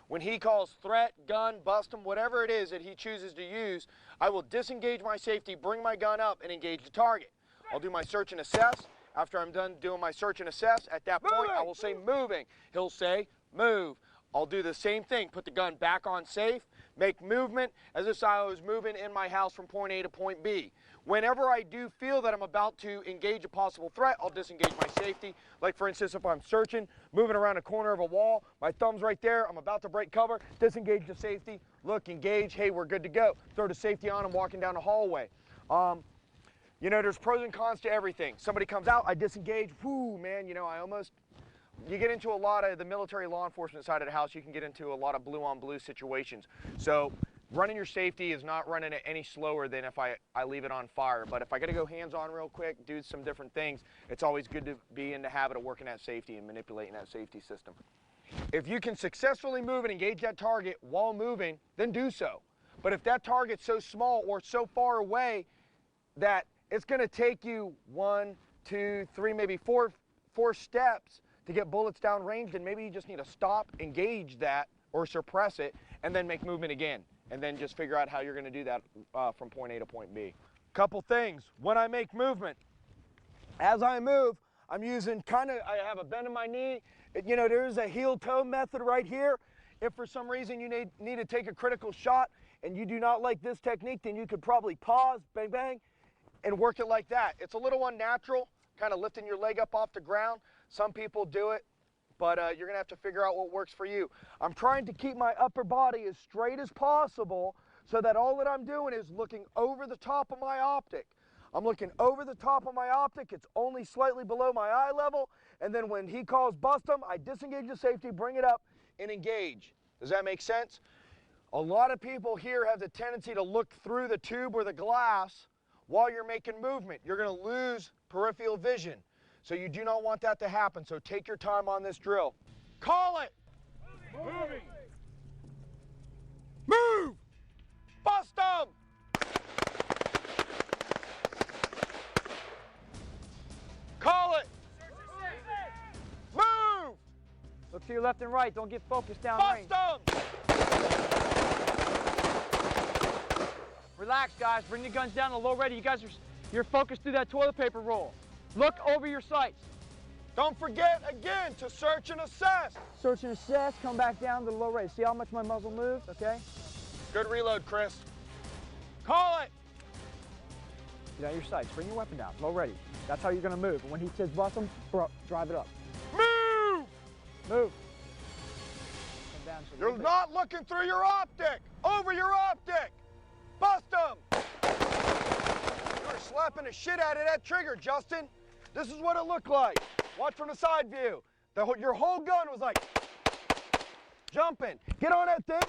When he calls threat, gun, bust him, whatever it is that he chooses to use, I will disengage my safety, bring my gun up, and engage the target. I'll do my search and assess. After I'm done doing my search and assess, at that point, I will say moving. He'll say move. I'll do the same thing, put the gun back on safe, make movement as if I was moving in my house from point A to point B. Whenever I do feel that I'm about to engage a possible threat, I'll disengage my safety. Like for instance, if I'm searching, moving around a corner of a wall, my thumb's right there, I'm about to break cover, disengage the safety, look, engage, hey, we're good to go. Throw the safety on, I'm walking down the hallway. You know, there's pros and cons to everything. Somebody comes out, I disengage, whoo, man, you know, you get into a lot of the military law enforcement side of the house, you can get into a lot of blue on blue situations. So running your safety is not running it any slower than if I leave it on fire. But if I gotta go hands on real quick, do some different things, it's always good to be in the habit of working that safety and manipulating that safety system. If you can successfully move and engage that target while moving, then do so. But if that target's so small or so far away that it's gonna take you 1, 2, 3, maybe four steps to get bullets downrange, then maybe you just need to stop, engage that, or suppress it, and then make movement again. And then just figure out how you're gonna do that from point A to point B. Couple things, when I make movement, as I move, I'm using I have a bend in my knee. You know, there's a heel toe method right here. If for some reason you need to take a critical shot and you do not like this technique, then you could probably pause, bang, bang, and work it like that. It's a little unnatural, kind of lifting your leg up off the ground. Some people do it, but you're gonna have to figure out what works for you. I'm trying to keep my upper body as straight as possible so that all that I'm doing is looking over the top of my optic. I'm looking over the top of my optic, it's only slightly below my eye level, and then when he calls bust him, I disengage the safety, bring it up, and engage. Does that make sense? A lot of people here have the tendency to look through the tube or the glass while you're making movement. You're gonna lose peripheral vision. So you do not want that to happen, so take your time on this drill. Call it! Moving! Move! Bust them! Call it! Move! Look to your left and right. Don't get focused down range. Bust them! Relax, guys. Bring the guns down to low ready. You guys you're focused through that toilet paper roll. Look over your sights. Don't forget, again, to search and assess. Search and assess, come back down to the low ready. See how much my muzzle moved, okay? Good reload, Chris. Call it. Get out your sights, bring your weapon down, low ready. That's how you're gonna move. And when he says bust him, drive it up. Move! Move. Come down to You're not looking through your optic. Over your optic. Bust him. You're slapping the shit out of that trigger, Justin. This is what it looked like. Watch from the side view. Your whole gun was like jumping. Get on that thing.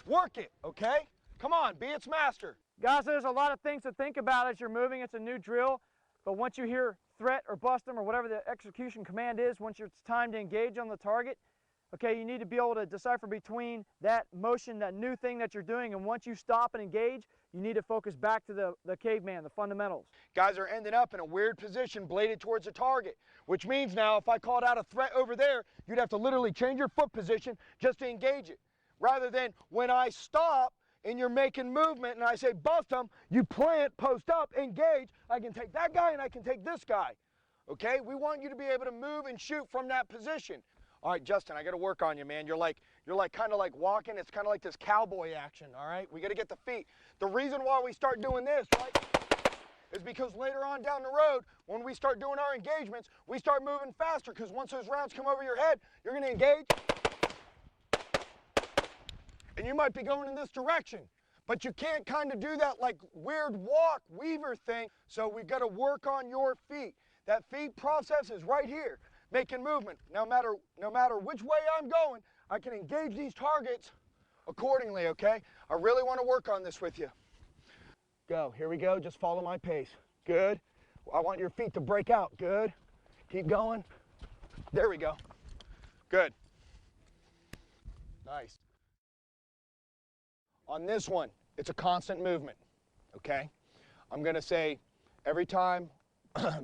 Work it, okay? Come on, be its master. Guys, there's a lot of things to think about as you're moving. It's a new drill, but once you hear threat or bust them or whatever the execution command is, once it's time to engage on the target, okay, you need to be able to decipher between that motion, that new thing that you're doing, and once you stop and engage, you need to focus back to the caveman, the fundamentals. Guys are ending up in a weird position, bladed towards the target, which means now if I called out a threat over there, you'd have to literally change your foot position just to engage it. Rather than when I stop and you're making movement and I say bust them, you plant, post up, engage. I can take that guy and I can take this guy. Okay, we want you to be able to move and shoot from that position. All right, Justin, I got to work on you, man. You're kind of like walking. It's kind of like this cowboy action, all right? We got to get the feet. The reason why we start doing this, right, is because later on down the road, when we start doing our engagements, we start moving faster because once those rounds come over your head, you're going to engage. And you might be going in this direction, but you can't kind of do that like weird walk, weaver thing. So we've got to work on your feet. That feet process is right here. Making movement. No matter which way I'm going, I can engage these targets accordingly, okay? I really want to work on this with you. Go, here we go, just follow my pace. Good. I want your feet to break out, good. Keep going. There we go. Good. Nice. On this one, it's a constant movement, okay? I'm gonna say every time,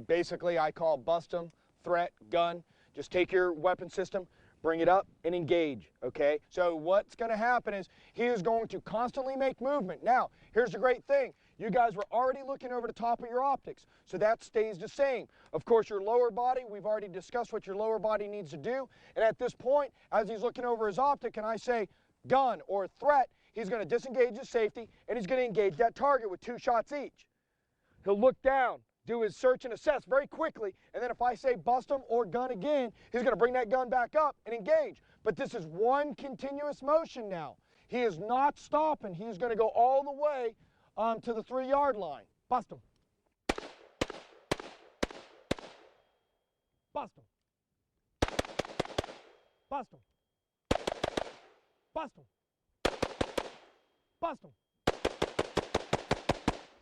basically I call bust 'em, threat, gun, just take your weapon system, bring it up and engage, okay? So what's gonna happen is he is going to constantly make movement. Now, here's the great thing. You guys were already looking over the top of your optics, so that stays the same. Of course, your lower body, we've already discussed what your lower body needs to do, and at this point, as he's looking over his optic and I say gun or threat, he's gonna disengage his safety and he's gonna engage that target with 2 shots each. He'll look down, do his search and assess very quickly, and then if I say bust him or gun again, he's going to bring that gun back up and engage. But this is one continuous motion now. He is not stopping. He's going to go all the way to the 3-yard line. Bust him. Bust him. Bust him. Bust him. Bust him.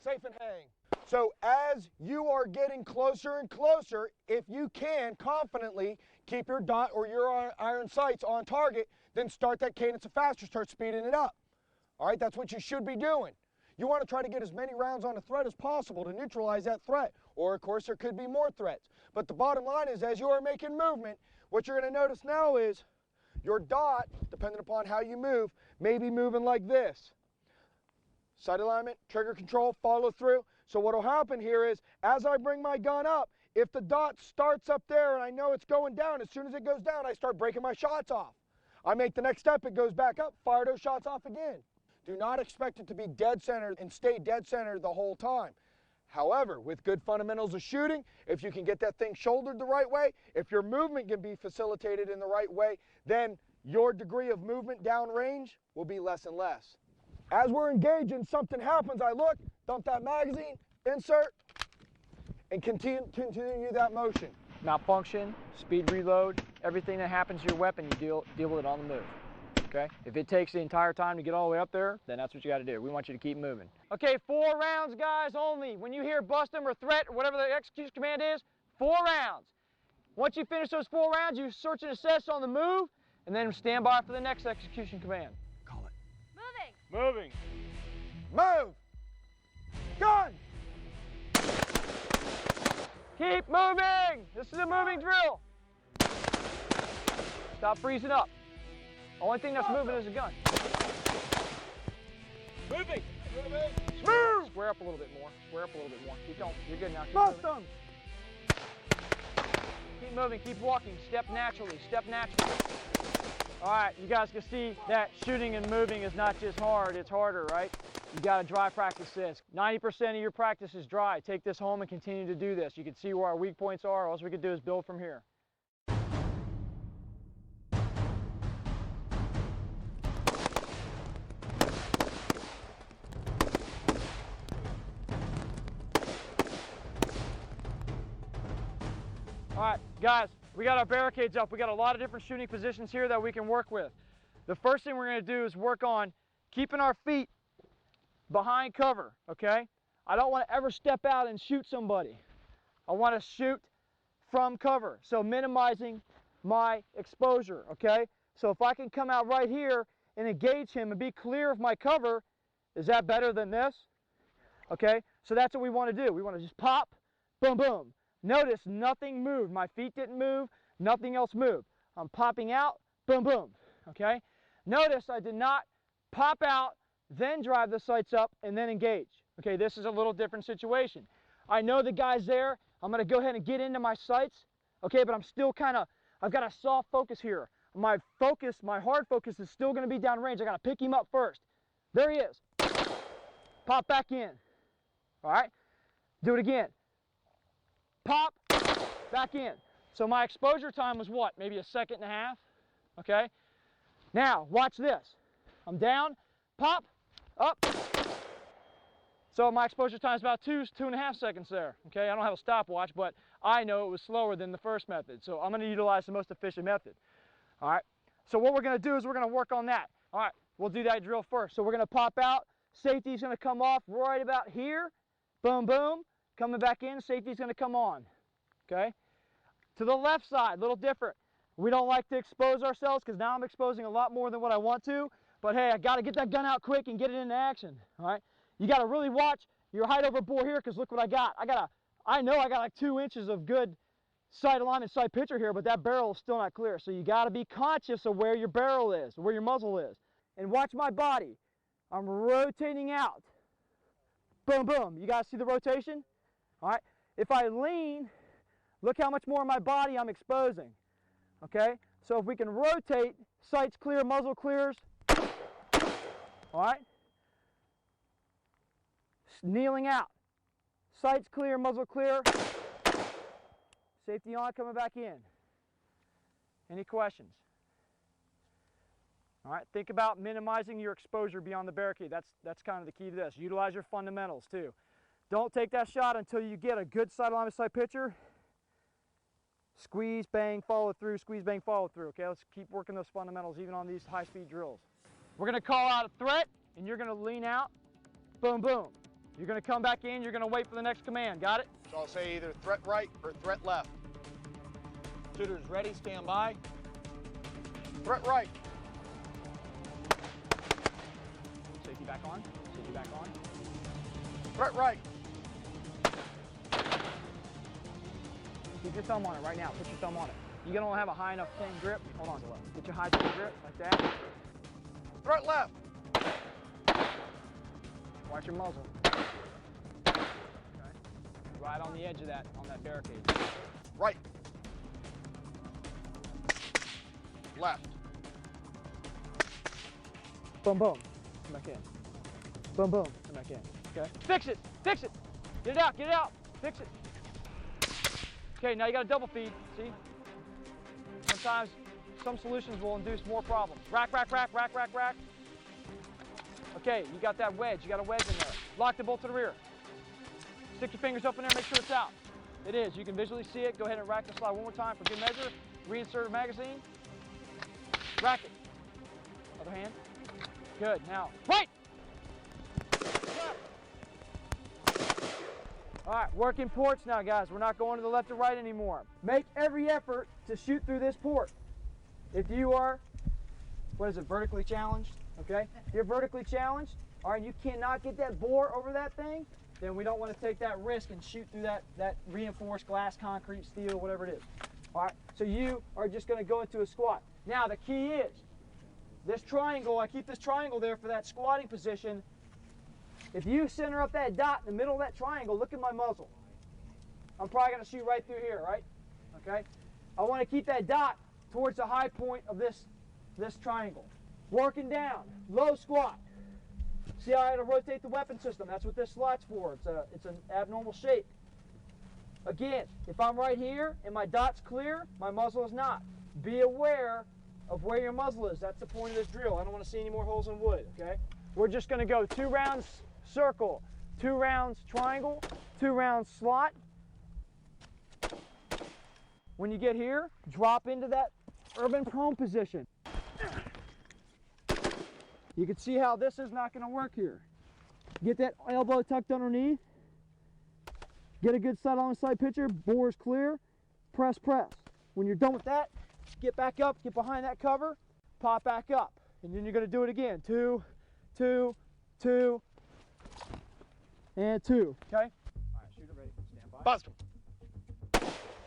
Safe and hang. So as you are getting closer and closer, if you can confidently keep your dot or your iron sights on target, then start that cadence of faster, start speeding it up. All right, that's what you should be doing. You want to try to get as many rounds on a threat as possible to neutralize that threat, or of course there could be more threats. But the bottom line is as you are making movement, what you're going to notice now is your dot, depending upon how you move, may be moving like this. Sight alignment, trigger control, follow through. So what will happen here is, as I bring my gun up, if the dot starts up there and I know it's going down, as soon as it goes down, I start breaking my shots off. I make the next step, it goes back up, fire those shots off again. Do not expect it to be dead center and stay dead center the whole time. However, with good fundamentals of shooting, if you can get that thing shouldered the right way, if your movement can be facilitated in the right way, then your degree of movement downrange will be less and less. As we're engaging, something happens, I look, dump that magazine, insert, and continue that motion. Malfunction, speed reload, everything that happens to your weapon, you deal with it on the move. Okay? If it takes the entire time to get all the way up there, then that's what you got to do. We want you to keep moving. Okay, 4 rounds, guys, only. When you hear bust them or threat or whatever the execution command is, 4 rounds. Once you finish those 4 rounds, you search and assess on the move, and then stand by for the next execution command. Call it. Moving. Move! Gun! Keep moving! This is a moving drill. Stop freezing up. Only thing that's moving is a gun. Moving. Move! Square up a little bit more. Square up a little bit more. Keep going. You're good now. Keep Bust moving. them! Keep moving. Keep walking. Step naturally. Step naturally. All right, you guys can see that shooting and moving is not just hard, it's harder, right? You got to dry practice this. 90% of your practice is dry. Take this home and continue to do this. You can see where our weak points are. All we can do is build from here. All right, guys, We got our barricades up. We got a lot of different shooting positions here that we can work with. The first thing we're going to do is work on keeping our feet behind cover, okay? I don't want to ever step out and shoot somebody. I want to shoot from cover, so minimizing my exposure, okay? So if I can come out right here and engage him and be clear of my cover, is that better than this? Okay, so that's what we want to do. We want to just pop, boom, boom. Notice nothing moved. My feet didn't move, nothing else moved. I'm popping out, boom, boom, okay? Notice I did not pop out, then drive the sights up, and then engage. Okay, this is a little different situation. I know the guy's there. I'm going to go ahead and get into my sights, okay, but I'm still I've got a soft focus here. My focus, my hard focus is still going to be downrange. I got to pick him up first. There he is. Pop back in. All right, do it again. Pop, back in. So my exposure time was what? Maybe 1.5 seconds, okay? Now, watch this. I'm down, pop, up. So my exposure time is about 2.5 seconds there, okay? I don't have a stopwatch, but I know it was slower than the first method, so I'm going to utilize the most efficient method. All right, so what we're going to do is we're going to work on that. All right, we'll do that drill first. So we're going to pop out. Safety's going to come off right about here. Boom, boom. Coming back in, safety's going to come on. Okay? To the left side, a little different. We don't like to expose ourselves because now I'm exposing a lot more than what I want to. But hey, I got to get that gun out quick and get it into action. All right? You got to really watch your height over bore here because look what I got. I know I got like 2 inches of good sight alignment, sight picture here, but that barrel is still not clear. So you got to be conscious of where your barrel is, where your muzzle is. And watch my body. I'm rotating out. Boom, boom. You guys see the rotation? All right. If I lean, look how much more of my body I'm exposing. Okay? So if we can rotate, sights clear, muzzle clears. All right? Kneeling out. Sights clear, muzzle clear. Safety on, coming back in. Any questions? All right, think about minimizing your exposure beyond the barricade. That's kind of the key to this. Utilize your fundamentals too. Don't take that shot until you get a good sight alignment, sight picture. Squeeze, bang, follow through, squeeze, bang, follow through. Okay, let's keep working those fundamentals even on these high-speed drills. We're gonna call out a threat and you're gonna lean out, boom, boom. You're gonna come back in, you're gonna wait for the next command, got it? So I'll say either threat right or threat left. Shooters ready, stand by. Threat right. Safety back on, safety back on. Threat right. Keep your thumb on it right now, put your thumb on it. You don't have a high enough pin grip, hold on to it. Get your high pin grip, like that. Threat left. Watch your muzzle. Okay. Right on the edge of that, on that barricade. Right. Left. Boom, boom. Come back in. Boom, boom. Come back in. Okay. Fix it. Fix it. Get it out. Get it out. Fix it. Okay, now you got a double feed. See? Sometimes some solutions will induce more problems. Rack, rack, rack, rack, rack, rack. Okay, you got that wedge. You got a wedge in there. Lock the bolt to the rear. Stick your fingers up in there, make sure it's out. It is. You can visually see it. Go ahead and rack the slide one more time for good measure. Reinsert a magazine. Rack it. Other hand. Good. Now, right! All right, working ports now, guys. We're not going to the left or right anymore. Make every effort to shoot through this port. If you are, what is it, vertically challenged? Okay? If you're vertically challenged, all right, you cannot get that bore over that thing, then we don't want to take that risk and shoot through that reinforced glass, concrete, steel, whatever it is. All right, so you are just going to go into a squat. Now, the key is this triangle. I keep this triangle there for that squatting position. If you center up that dot in the middle of that triangle, look at my muzzle. I'm probably going to shoot right through here, right? Okay? I want to keep that dot towards the high point of this triangle. Working down, low squat. See how I had to rotate the weapon system? That's what this slot's for. It's an abnormal shape. Again, if I'm right here and my dot's clear, my muzzle is not. Be aware of where your muzzle is. That's the point of this drill. I don't want to see any more holes in wood, okay? We're just going to go 2 rounds circle, 2 rounds triangle, 2 rounds slot. When you get here, drop into that urban prone position. You can see how this is not going to work here. Get that elbow tucked underneath. Get a good side-on-side picture. Bores clear. Press, press. When you're done with that, get back up, get behind that cover, pop back up. And then you're going to do it again. 2, 2, 2, and 2. Okay? All right, shooter ready. Stand by. Bust him.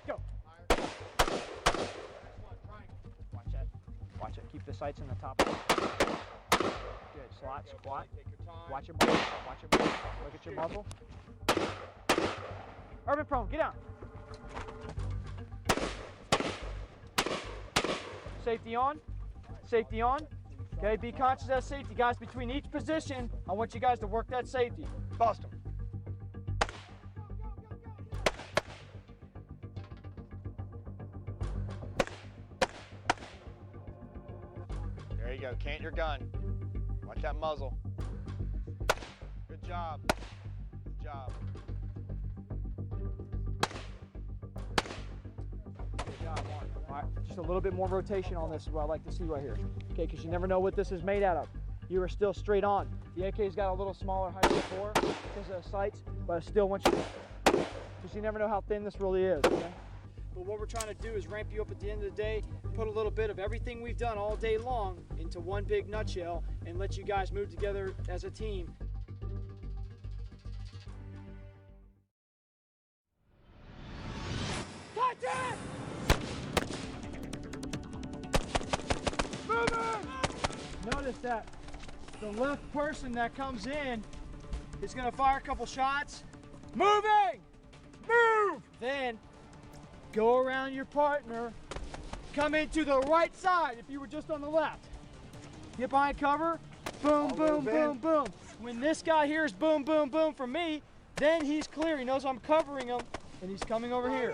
Go. Watch that. Watch it. Keep the sights in the top. Good. Slot, squat. Watch your muzzle. Watch your muzzle. Look at your muzzle. Urban prone. Get down. Safety on. Safety on. Okay, be conscious of that safety, guys. Between each position, I want you guys to work that safety. Bust him. There you go. Cant your gun. Watch that muzzle. Good job. Good job. Good job, Mark. All right, just a little bit more rotation on this is what I like to see right here. Okay, because you never know what this is made out of. You are still straight on. The AK's got a little smaller height before because of the sights, but I still want you to, because you never know how thin this really is. Okay? But what we're trying to do is ramp you up at the end of the day, put a little bit of everything we've done all day long into one big nutshell, and let you guys move together as a team. Touch it! Notice that the left person that comes in is going to fire a couple shots. Moving! Move! Then go around your partner. Come into the right side if you were just on the left. Get behind cover. Boom, boom, boom, boom. When this guy hears boom, boom, boom from me, then he's clear. He knows I'm covering him, and he's coming over here.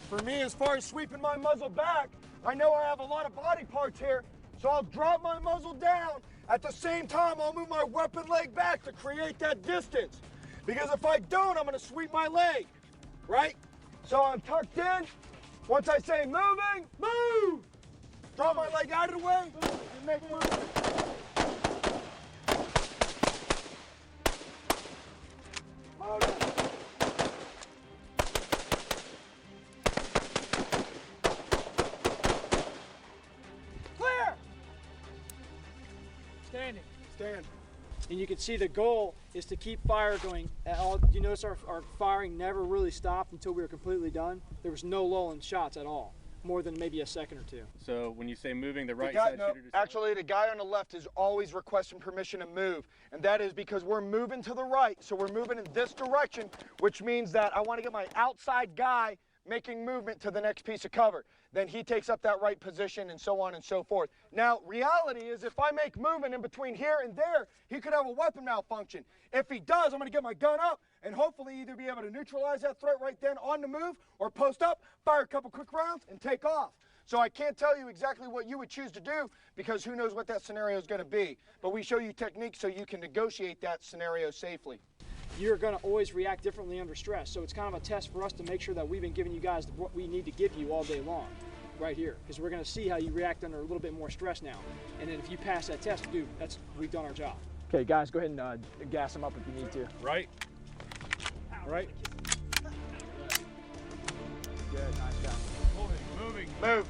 For me, as far as sweeping my muzzle back, I know I have a lot of body parts here, so I'll drop my muzzle down. At the same time, I'll move my weapon leg back to create that distance. Because if I don't, I'm gonna sweep my leg, right? So I'm tucked in. Once I say moving, move! Drop my leg out of the way and make movement. Clear! Standing. Stand. And you can see the goal is to keep fire going. You notice our firing never really stopped until we were completely done. There was no lull in shots at all, more than maybe a second or two. So when you say moving, the right guy, side no, shooter just actually, the guy on the left is always requesting permission to move, and that is because we're moving to the right, so we're moving in this direction, which means that I want to get my outside guy making movement to the next piece of cover. Then he takes up that right position and so on and so forth. Now, reality is if I make movement in between here and there, he could have a weapon malfunction. If he does, I'm going to get my gun up and hopefully either be able to neutralize that threat right then on the move or post up, fire a couple quick rounds, and take off. So I can't tell you exactly what you would choose to do because who knows what that scenario is going to be. But we show you techniques so you can negotiate that scenario safely. You're going to always react differently under stress. So it's kind of a test for us to make sure that we've been giving you guys what we need to give you all day long, right here. Because we're going to see how you react under a little bit more stress now. And then if you pass that test, dude, we've done our job. Okay, guys, go ahead and gas them up if you need to. right. Right. Good, nice job. Moving. Move.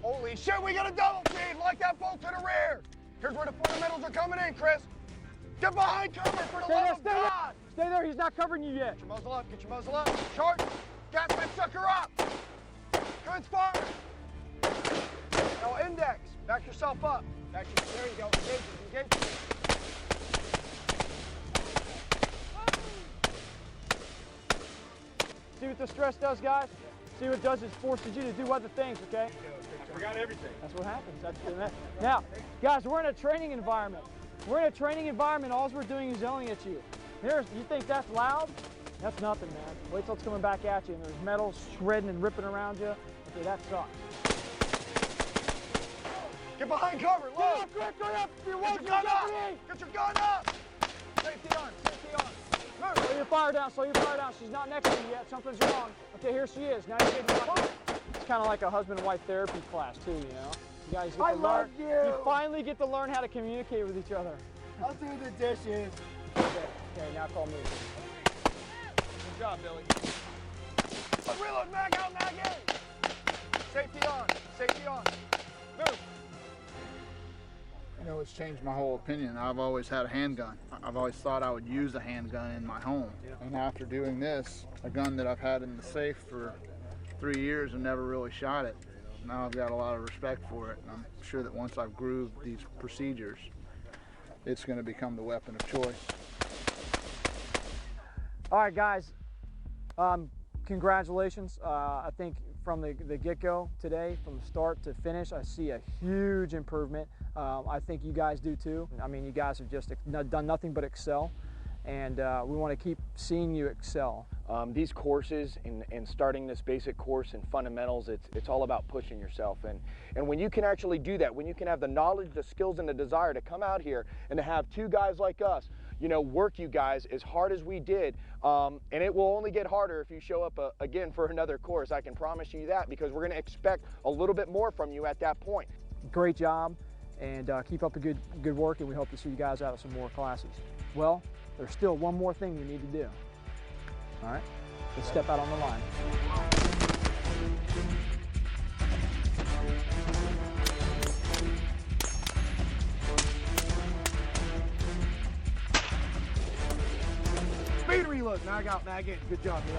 Holy shit, we got a double team! Like that bolt to the rear! Here's where the fundamentals are coming in, Chris. Get behind cover for the love of God! Stay there, he's not covering you yet. Get your muzzle up, get your muzzle up. Short, gas that sucker up. Good spot. Now index, back yourself up. There you go, engage. See what the stress does, guys? See what it does is forces you to do other things, okay? We got everything. That's what happens. Now, guys, we're in a training environment. We're in a training environment. All we're doing is yelling at you. You think that's loud? That's nothing, man. Wait till it's coming back at you and there's metal shredding and ripping around you. Okay, that sucks. Get behind cover, low. Quick, go up. Get your gun up. Get your gun up. Safety on, safety on. Move. Slow your fire down, slow your fire down. She's not next to you yet. Something's wrong. Okay, here she is. Now you're getting behind. It's kind of like a husband and wife therapy class too, you know? You guys get to learn. You finally get to learn how to communicate with each other. I'll do the dishes. Okay, now call me. Good job, Billy. Reload, mag out, mag in. Safety on, safety on. Move. You know, it's changed my whole opinion. I've always had a handgun. I've always thought I would use a handgun in my home. And after doing this, a gun that I've had in the safe for 3 years and never really shot it, now I've got a lot of respect for it. And I'm sure that once I've grooved these procedures, it's going to become the weapon of choice. All right, guys, congratulations. I think from the get-go today, from the start to finish, I see a huge improvement. I think you guys do too. I mean, you guys have just done nothing but excel, and we want to keep seeing you excel. These courses and starting this basic course in fundamentals, it's all about pushing yourself. And when you can actually do that, when you can have the knowledge, the skills, and the desire to come out here and to have two guys like us, you know, work you guys as hard as we did, and it will only get harder if you show up again for another course. I can promise you that, because we're going to expect a little bit more from you at that point. Great job, and keep up the good work, and we hope to see you guys out of some more classes. Well, there's still one more thing we need to do. All right, let's step out on the line. Speed reload, mag out, mag in. Good job, Neil.